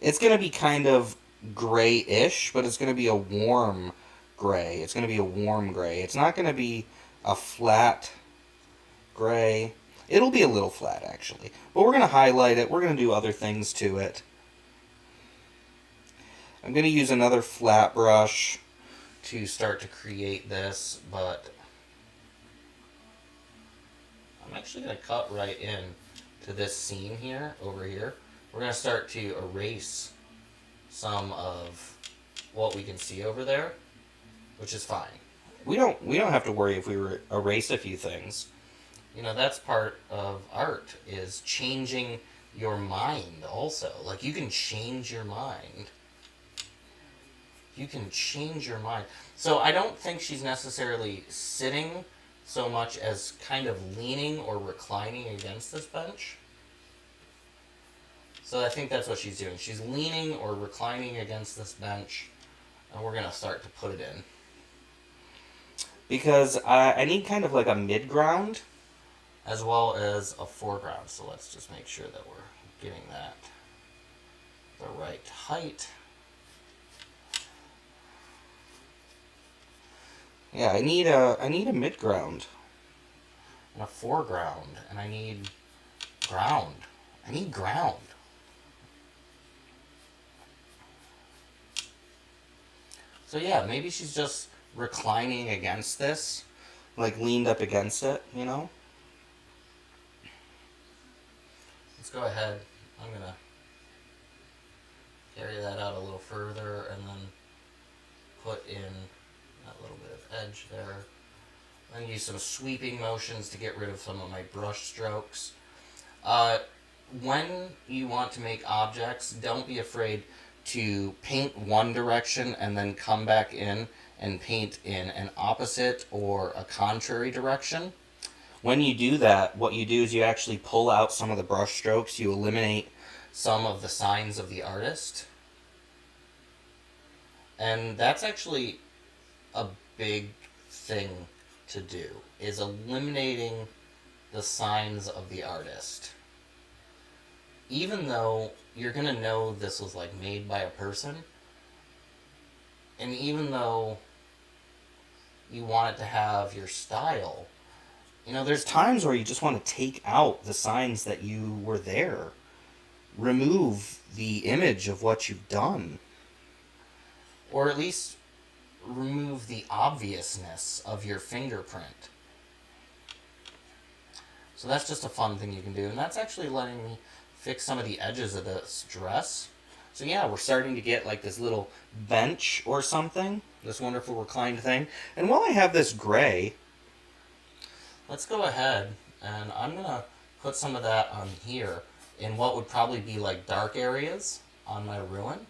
It's going to be kind of grayish, but it's going to be a warm gray. It's going to be a warm gray. It's not going to be a flat gray. It'll be a little flat, actually. But we're going to highlight it. We're going to do other things to it. I'm going to use another flat brush to start to create this, but I'm actually going to cut right in to this scene here, over here. We're going to start to erase some of what we can see over there, which is fine. We don't have to worry if we erase a few things. You know, that's part of art, is changing your mind also. Like, you can change your mind. You can change your mind. So I don't think she's necessarily sitting so much as kind of leaning or reclining against this bench. So I think that's what she's doing. She's leaning or reclining against this bench, and we're going to start to put it in. Because I need kind of like a mid-ground, as well as a foreground. So let's just make sure that we're getting that the right height. Yeah, I need a mid-ground. And a foreground. And I need ground. I need ground. So yeah, maybe she's just reclining against this, like leaned up against it, you know? Let's go ahead. I'm going to carry that out a little further and then put in that little bit of edge there. Then use some sweeping motions to get rid of some of my brush strokes. When you want to make objects, don't be afraid to paint one direction and then come back in and paint in an opposite or a contrary direction. When you do that, what you do is you actually pull out some of the brush strokes, you eliminate some of the signs of the artist. And that's actually a big thing to do, is eliminating the signs of the artist. Even though you're going to know this was like made by a person, and even though you want it to have your style, you know, there's times where you just want to take out the signs that you were there. Remove the image of what you've done. Or at least remove the obviousness of your fingerprint. So that's just a fun thing you can do. And that's actually letting me fix some of the edges of this dress. So yeah, we're starting to get like this little bench or something. This wonderful reclined thing. And while I have this gray, let's go ahead and I'm going to put some of that on here in what would probably be like dark areas on my ruin.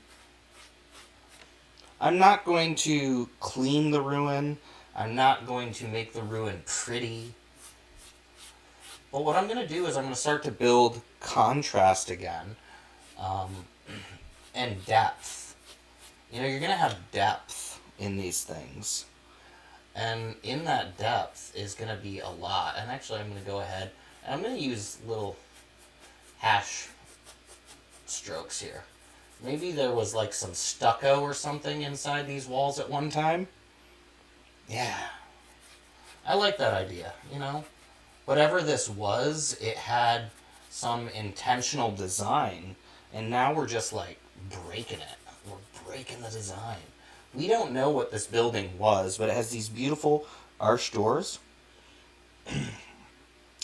I'm not going to clean the ruin. I'm not going to make the ruin pretty. But what I'm going to do is I'm going to start to build contrast again, and depth. You know, you're going to have depth in these things. And in that depth is going to be a lot. And actually, I'm going to go ahead and I'm going to use little hash strokes here. Maybe there was like some stucco or something inside these walls at one time. Yeah. I like that idea, you know? Whatever this was, it had some intentional design, and now we're just like breaking it. We're breaking the design. We don't know what this building was, but it has these beautiful arched doors.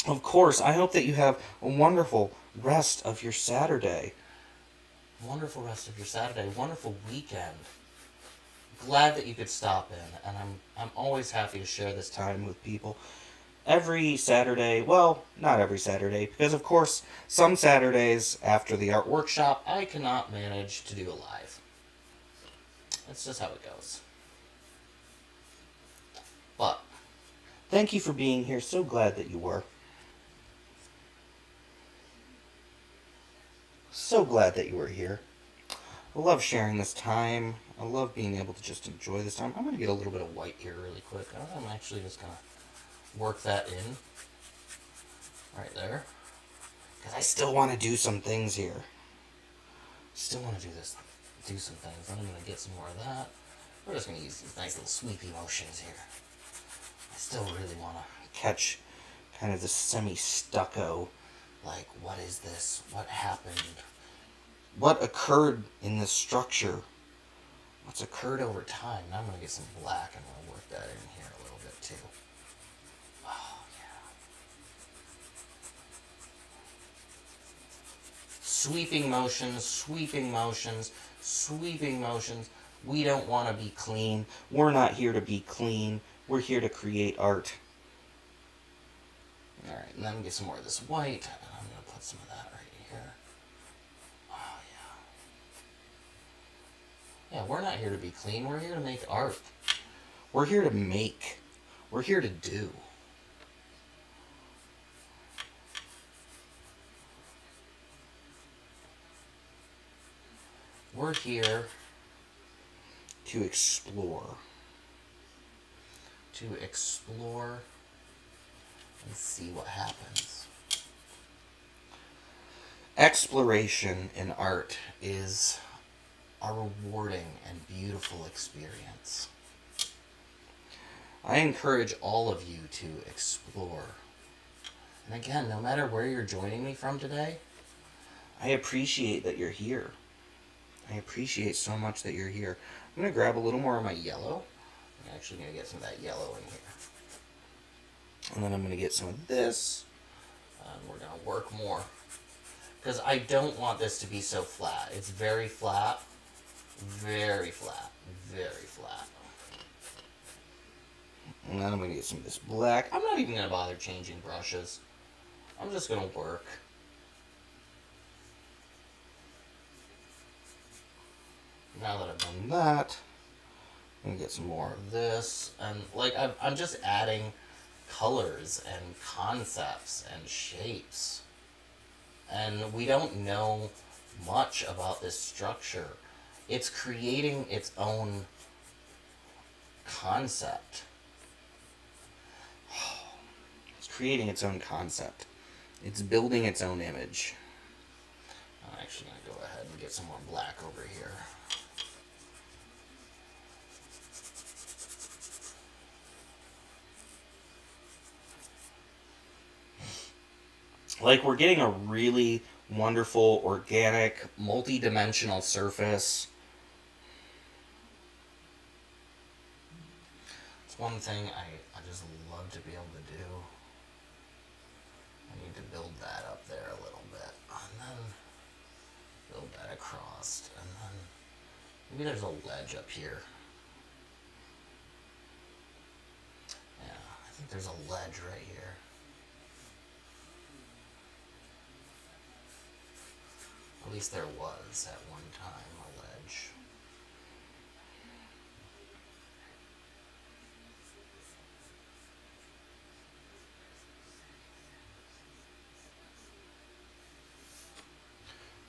Of course, I hope that you have a wonderful rest of your Saturday. Wonderful rest of your Saturday. Wonderful weekend. Glad that you could stop in, and I'm always happy to share this time with people. Every Saturday, well, not every Saturday, because of course, some Saturdays after the art workshop, I cannot manage to do a live. That's just how it goes. But, thank you for being here. So glad that you were. So glad that you were here. I love sharing this time. I love being able to just enjoy this time. I'm going to get a little bit of white here really quick. I'm actually just going to work that in. Right there. Because I still want to do some things here. Still want to do some things. I'm going to get some more of that. We're just going to use these nice little sweepy motions here. I still really want to catch kind of the semi-stucco, like, what is this? What happened? What occurred in this structure? What's occurred over time? Now I'm going to get some black and I'm going to work that in here a little bit too. Oh, yeah. Sweeping motions, sweeping motions, sweeping motions. We don't want to be clean. We're not here to be clean. We're here to create art. Alright, and then get some more of this white. And I'm going to put some of that right here. Oh, yeah. Yeah, we're not here to be clean. We're here to make art. We're here to make. We're here to do. We're here to explore. To explore and see what happens. Exploration in art is a rewarding and beautiful experience. I encourage all of you to explore. And again, no matter where you're joining me from today, I appreciate that you're here. I appreciate so much that you're here. I'm going to grab a little more of my yellow. I'm actually going to get some of that yellow in here. And then I'm going to get some of this. And we're going to work more. Because I don't want this to be so flat. It's very flat. Very flat. Very flat. And then I'm going to get some of this black. I'm not even going to bother changing brushes. I'm just going to work. Now that I've done that, I'm going to get some more of this. And like I'm just adding colors and concepts and shapes. And we don't know much about this structure. It's creating its own concept. It's creating its own concept. It's building its own image. I'm actually going to go ahead and get some more black over here. Like, we're getting a really wonderful, organic, multi-dimensional surface. It's one thing I just love to be able to do. I need to build that up there a little bit. And then build that across. And then maybe there's a ledge up here. Yeah, I think there's a ledge right here. At least there was at one time a ledge.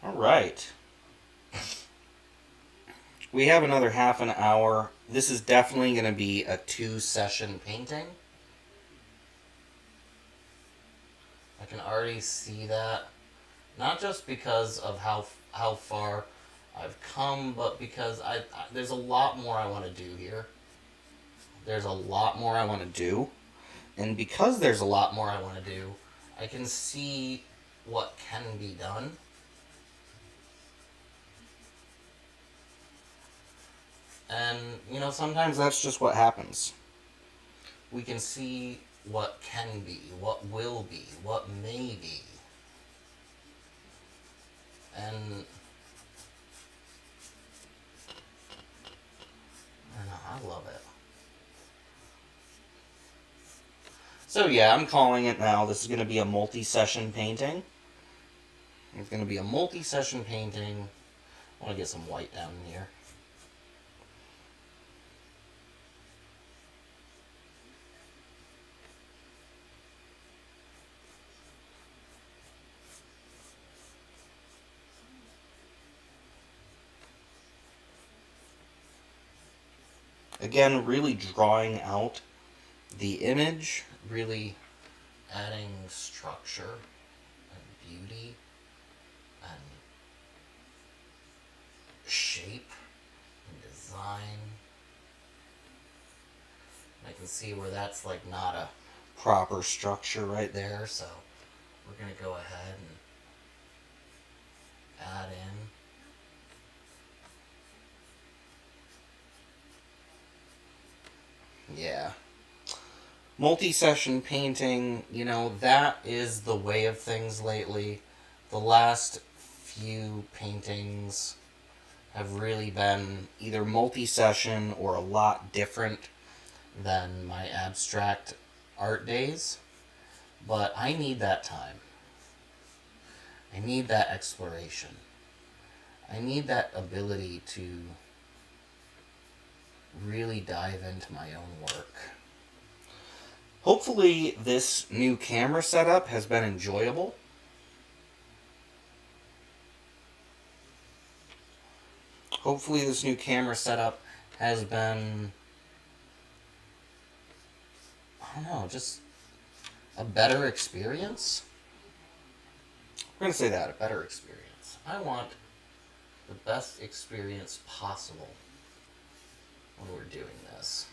All right. We have another half an hour. This is definitely going to be a 2-session painting. I can already see that. Not just because of how far I've come, but because there's a lot more I want to do here. There's a lot more I want to do. And because there's a lot more I want to do, I can see what can be done. And, sometimes that's just what happens. We can see what can be, what will be, what may be. And I don't know, I love it. So yeah, I'm calling it now. This is going to be a multi-session painting. It's going to be a multi-session painting. I want to get some white down in here. Again, really drawing out the image, really adding structure and beauty and shape and design. I can see where that's like not a proper structure right there, so we're going to go ahead and add in. Yeah. Multi-session painting, that is the way of things lately. The last few paintings have really been either multi-session or a lot different than my abstract art days. But I need that time. I need that exploration. I need that ability to really dive into my own work. Hopefully this new camera setup has been enjoyable. Hopefully this new camera setup has been, I don't know, just a better experience. We're going to say that, a better experience. I want the best experience possible when we're doing this.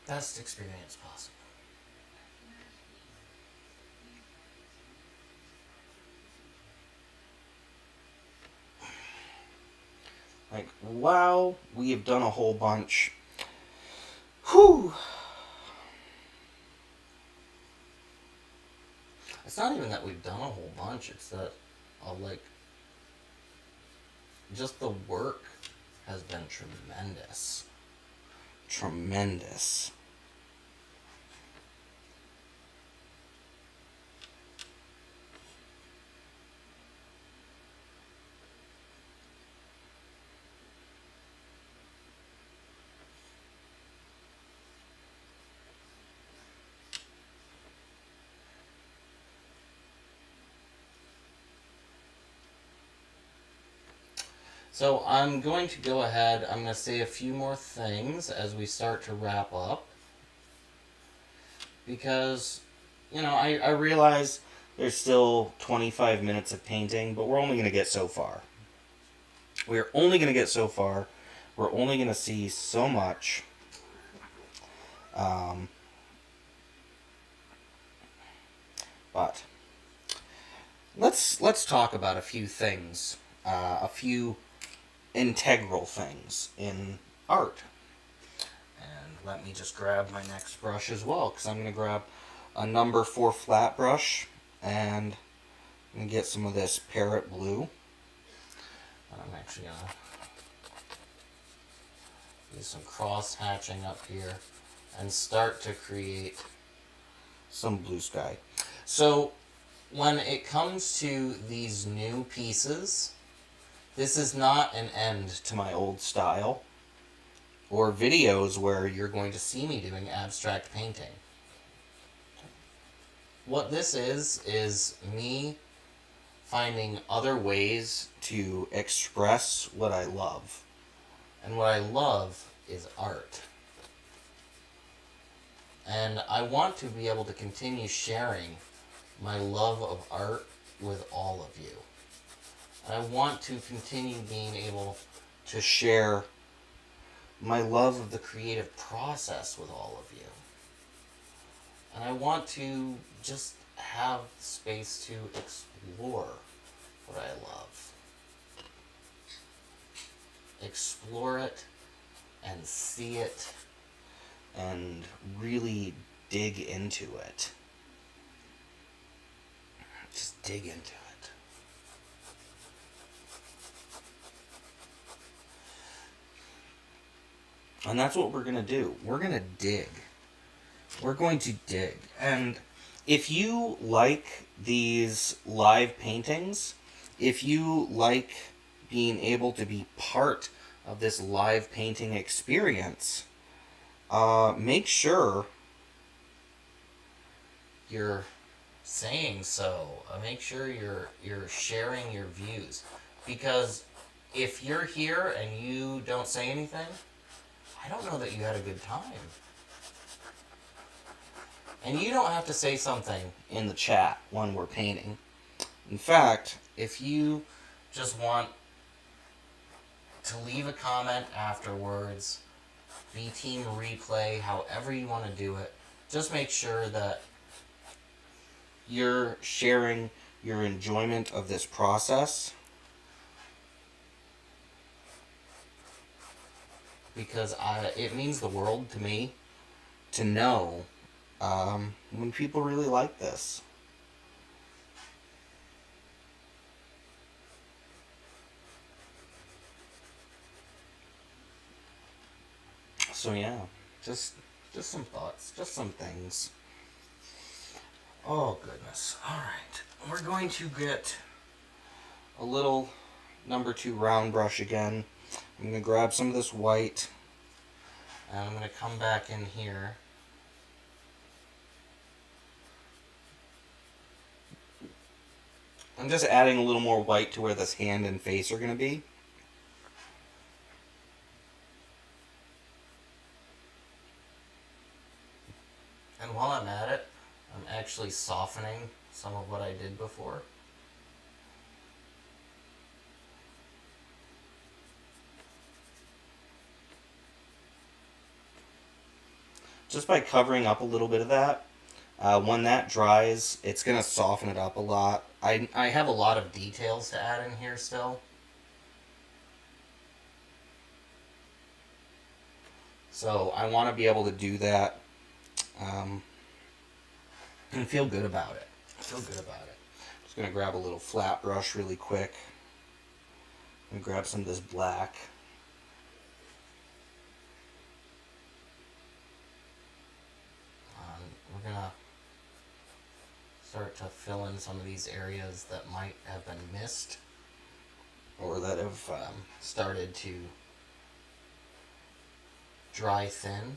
Best experience possible. Like, wow, we have done a whole bunch. Whew. It's not even that we've done a whole bunch, it's that, just the work has been tremendous. Tremendous. So I'm going to go ahead, I'm going to say a few more things as we start to wrap up. Because, I realize there's still 25 minutes of painting, but we're only going to get so far. We're only going to get so far. We're only going to see so much. But let's talk about a few things, a few integral things in art. And let me just grab my next brush as well, because I'm going to grab a number 4 flat brush, and I'm going to get some of this parrot blue. And I'm actually going to do some cross hatching up here and start to create some blue sky. So when it comes to these new pieces, this is not an end to my old style or videos where you're going to see me doing abstract painting. What this is me finding other ways to express what I love. And what I love is art. And I want to be able to continue sharing my love of art with all of you. And I want to continue being able to share my love of the creative process with all of you. And I want to just have space to explore what I love. Explore it and see it and really dig into it. Just dig into it. And that's what we're going to do. We're going to dig. We're going to dig. And if you like these live paintings, if you like being able to be part of this live painting experience, make sure you're saying so. Make sure you're sharing your views, because if you're here and you don't say anything, I don't know that you had a good time. And you don't have to say something in the chat when we're painting. In fact, if you just want to leave a comment afterwards, be team replay, however you want to do it, just make sure that you're sharing your enjoyment of this process, because it means the world to me to know when people really like this. So yeah, just some thoughts, just some things. Oh goodness. Alright. We're going to get a little number 2 round brush again. I'm going to grab some of this white, and I'm going to come back in here. I'm just adding a little more white to where this hand and face are going to be. And while I'm at it, I'm actually softening some of what I did before. Just by covering up a little bit of that, when that dries, it's going to soften it up a lot. I have a lot of details to add in here still. So I want to be able to do that and feel good about it. Just going to grab a little flat brush really quick and grab some of this black. We're going to start to fill in some of these areas that might have been missed, or that have started to dry thin.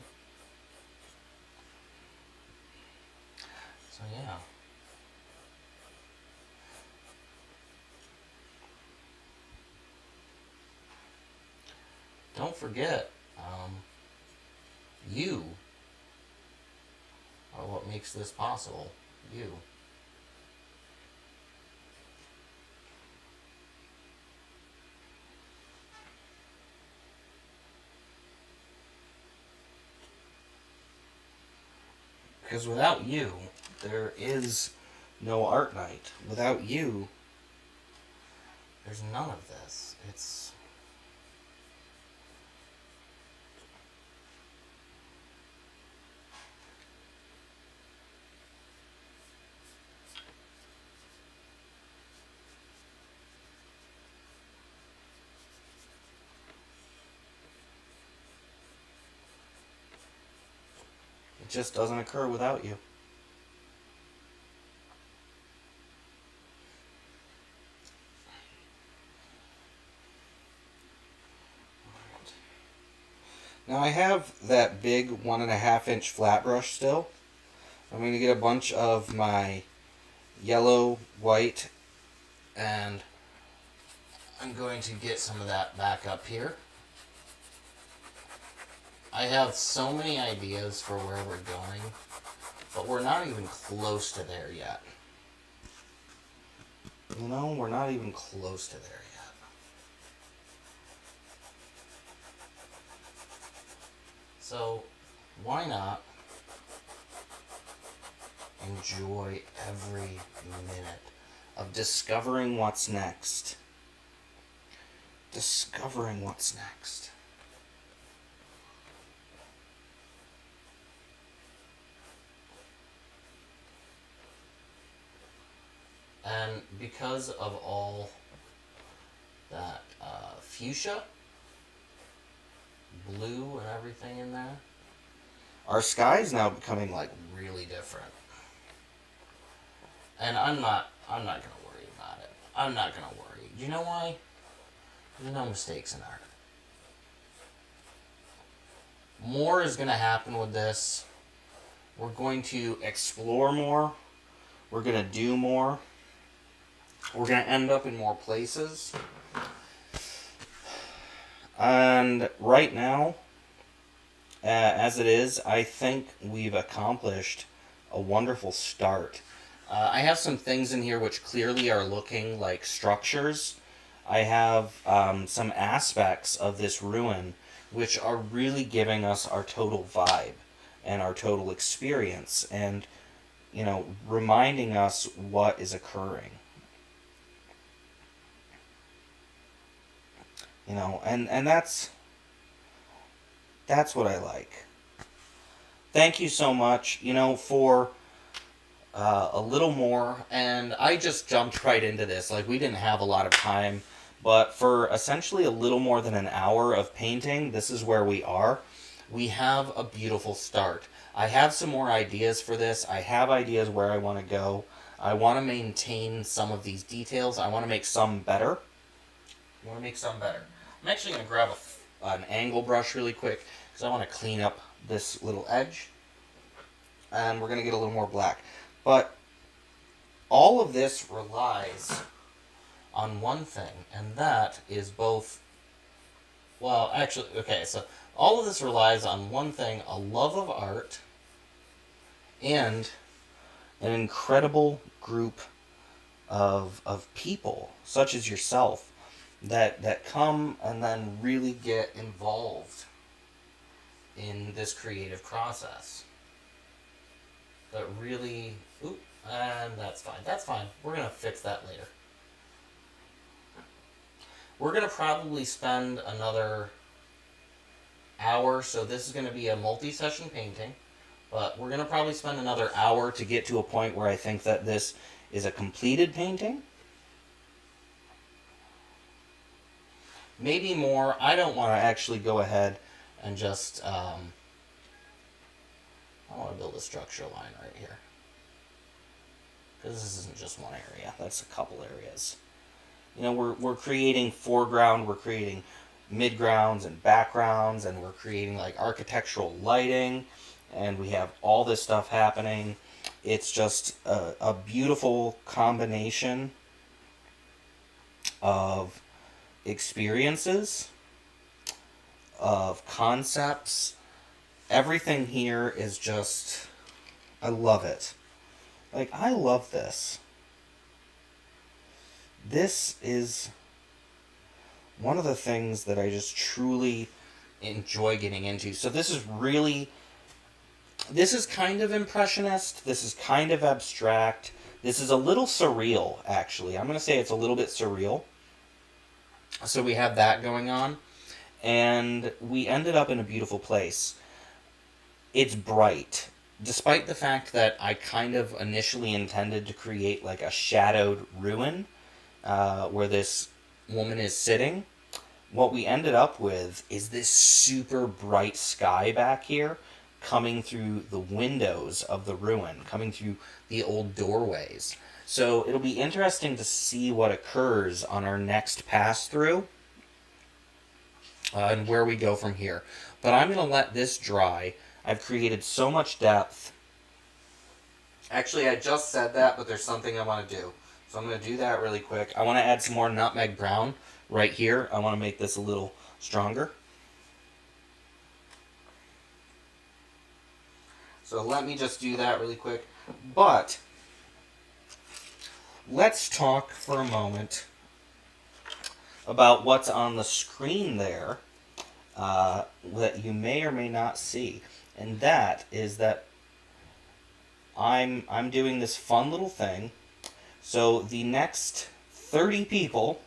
So yeah. Don't forget, you are what makes this possible. You. Because without you, there is no art night. Without you, there's none of this. It's... it just doesn't occur without you. Now I have that big 1.5 inch flat brush still. I'm going to get a bunch of my yellow, white, and I'm going to get some of that back up here. I have so many ideas for where we're going, but we're not even close to there yet. You know, we're not even close to there yet. So, why not enjoy every minute of discovering what's next? Discovering what's next. And because of all that fuchsia, blue, and everything in there, our sky's now becoming like really different. And I'm not gonna worry about it. I'm not gonna worry. You know why? There's no mistakes in art. More is gonna happen with this. We're going to explore more. We're gonna do more. We're going to end up in more places. And right now, as it is, I think we've accomplished a wonderful start. I have some things in here which clearly are looking like structures. I have some aspects of this ruin which are really giving us our total vibe and our total experience and, you know, reminding us what is occurring. You know, and that's what I like. Thank you so much, you know, for a little more. And I just jumped right into this. Like, we didn't have a lot of time. But for essentially a little more than an hour of painting, this is where we are. We have a beautiful start. I have some more ideas for this. I have ideas where I want to go. I want to maintain some of these details. I want to make some better. I'm actually going to grab an angle brush really quick because I want to clean up this little edge. And we're going to get a little more black. But all of this relies on one thing, and that is both... Well, actually, okay, so all of this relies on one thing, a love of art, and an incredible group of people, such as yourself, that come and then really get involved in this creative process. That really... Ooh, and that's fine. We're going to fix that later. We're going to probably spend another hour, so this is going to be a multi-session painting, but we're going to probably spend another hour to get to a point where I think that this is a completed painting. Maybe more. I don't want to actually go ahead and just... I want to build a structure line right here. Because this isn't just one area. That's a couple areas. You know, we're creating foreground, we're creating midgrounds and backgrounds, and we're creating like architectural lighting, and we have all this stuff happening. It's just a beautiful combination of experiences, of concepts. Everything here is just... I love it. Like, I love this. This is one of the things that I just truly enjoy getting into. So this is kind of impressionist. This is kind of abstract. This is a little surreal, actually. I'm going to say it's a little bit surreal. So we have that going on. And we ended up in a beautiful place. It's bright. Despite the fact that I kind of initially intended to create like a shadowed ruin, where this woman is sitting, what we ended up with is this super bright sky back here coming through the windows of the ruin, coming through the old doorways. So it'll be interesting to see what occurs on our next pass through and where we go from here. But I'm going to let this dry. I've created so much depth. Actually, I just said that, but there's something I want to do. So I'm going to do that really quick. I want to add some more nutmeg brown right here. I want to make this a little stronger. So let me just do that really quick. But let's talk for a moment about what's on the screen there that you may or may not see. And that is that I'm doing this fun little thing. So the next 30 people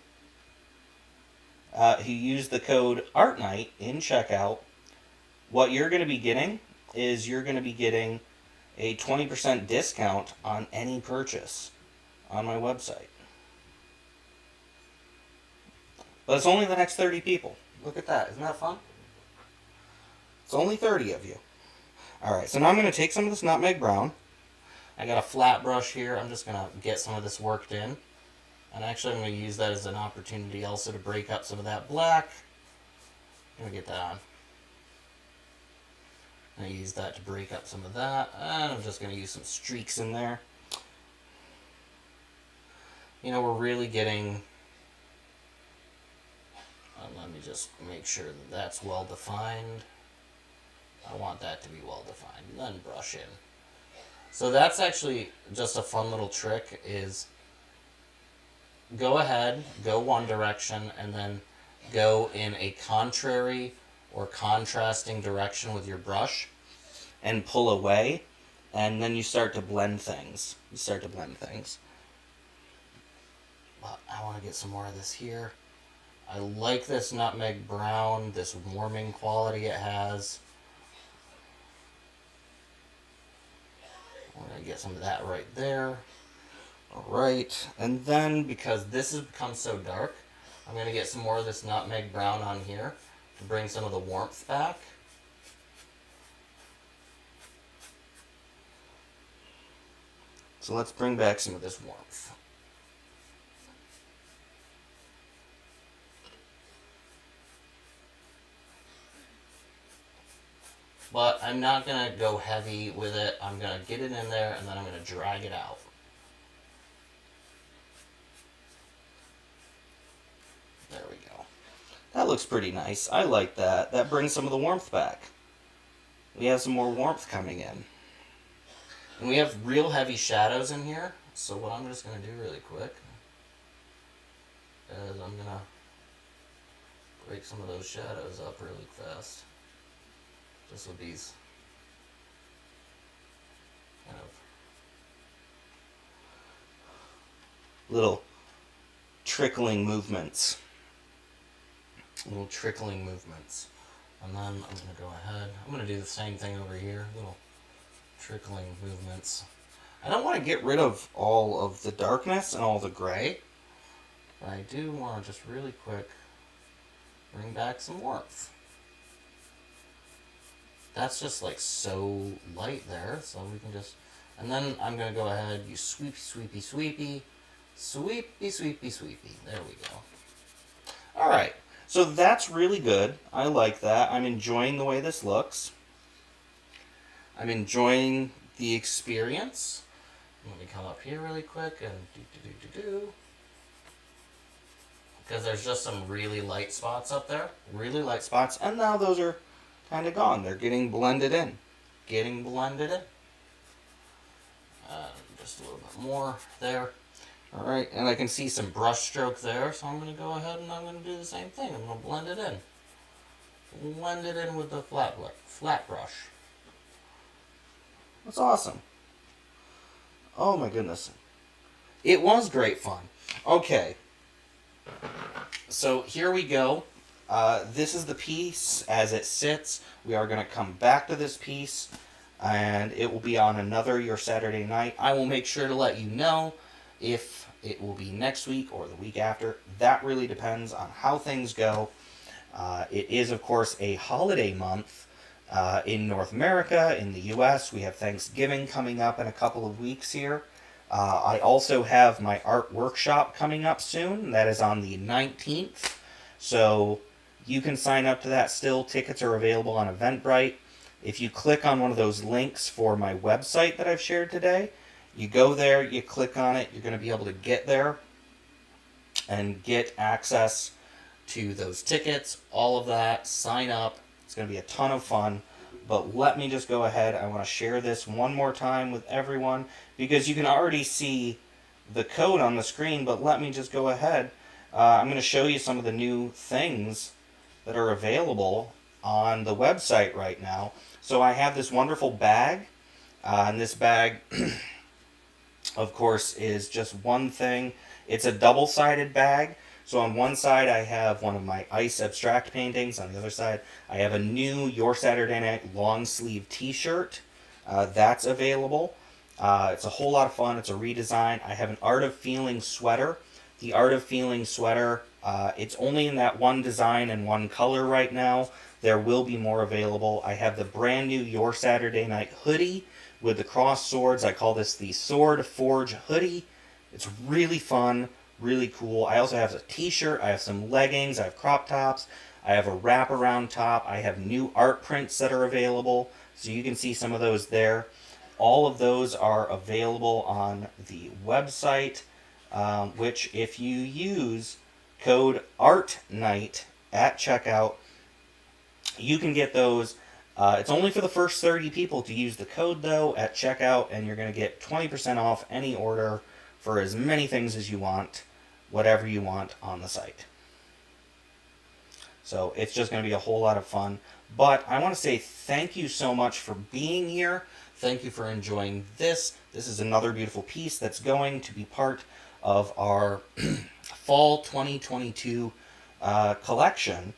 who use the code ARTNIGHT in checkout, what you're going to be getting is you're going to be getting a 20% discount on any purchase on my website. But it's only the next 30 people. Look at that. Isn't that fun? It's only 30 of you. Alright, so now I'm going to take some of this nutmeg brown. I got a flat brush here. I'm just going to get some of this worked in. And actually I'm going to use that as an opportunity also to break up some of that black. I'm going to get that on. I'm going to use that to break up some of that. And I'm just going to use some streaks in there. You know, we're really getting... let me just make sure that that's well defined. I want that to be well defined. And then brush in. So that's actually just a fun little trick is go ahead, go one direction, and then go in a contrary or contrasting direction with your brush and pull away, and then you start to blend things. But I want to get some more of this here. I like this nutmeg brown, this warming quality it has. I'm going to get some of that right there. Alright, and then because this has become so dark, I'm going to get some more of this nutmeg brown on here to bring some of the warmth back. So let's bring back some of this warmth. But I'm not going to go heavy with it. I'm going to get it in there and then I'm going to drag it out. There we go. That looks pretty nice. I like that. That brings some of the warmth back. We have some more warmth coming in. And we have real heavy shadows in here. So what I'm just going to do really quick is I'm going to break some of those shadows up really fast. Just with these kind of little trickling movements. And then I'm going to go ahead. I'm going to do the same thing over here. Little trickling movements. I don't want to get rid of all of the darkness and all the gray. But I do want to just really quick bring back some warmth. That's just like so light there, so we can just, and then I'm going to go ahead, use sweepy, sweepy, sweepy, sweepy, sweepy, sweepy. There we go. Alright, so that's really good. I like that. I'm enjoying the way this looks. I'm enjoying the experience. Let me come up here really quick and do. Because there's just some really light spots up there. Really light spots, and now those are kind of gone. They're getting blended in. Just a little bit more there. Alright, and I can see some brush stroke there, so I'm going to go ahead and I'm going to do the same thing. I'm going to blend it in. Blend it in with the flat brush. That's awesome. Oh my goodness. It was great fun. Okay. So here we go. This is the piece as it sits. We are going to come back to this piece, and it will be on another Your Saturday Night. I will make sure to let you know if it will be next week or the week after. That really depends on how things go. It is, of course, a holiday month in North America. In the U.S., we have Thanksgiving coming up in a couple of weeks here. I also have my art workshop coming up soon. That is on the 19th. So you can sign up to that still. Tickets are available on Eventbrite. If you click on one of those links for my website that I've shared today, you go there, you click on it, you're going to be able to get there and get access to those tickets, all of that, sign up. It's going to be a ton of fun. But let me just go ahead. I want to share this one more time with everyone because you can already see the code on the screen, but let me just go ahead. I'm going to show you some of the new things that are available on the website right now. So I have this wonderful bag, and this bag, of course, is just one thing. It's a double-sided bag. So on one side I have one of my ice abstract paintings. On the other side I have a new Your Saturday Night long sleeve t-shirt. That's available. It's a whole lot of fun. It's a redesign. I have an Art of Feeling sweater. The Art of Feeling sweater, it's only in that one design and one color right now. There will be more available. I have the brand new Your Saturday Night hoodie with the cross swords. I call this the Sword Forge hoodie. It's really fun, really cool. I also have a t-shirt. I have some leggings. I have crop tops. I have a wraparound top. I have new art prints that are available. So you can see some of those there. All of those are available on the website, which if you use code ARTNIGHT at checkout, you can get those. It's only for the first 30 people to use the code, though, at checkout, and you're going to get 20% off any order for as many things as you want, whatever you want on the site. So it's just going to be a whole lot of fun. But I want to say thank you so much for being here. Thank you for enjoying this. This is another beautiful piece that's going to be part of our fall 2022 collection,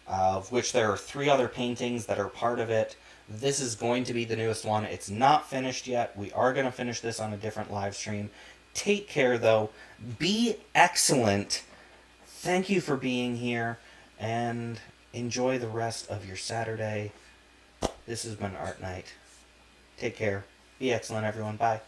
of which there are 3 other paintings that are part of it. This is going to be the newest one. It's not finished yet. We are going to finish this on a different live stream. Take care, though. Be excellent. Thank you for being here, and enjoy the rest of your Saturday. This has been Art Night. Take care. Be excellent, everyone. Bye.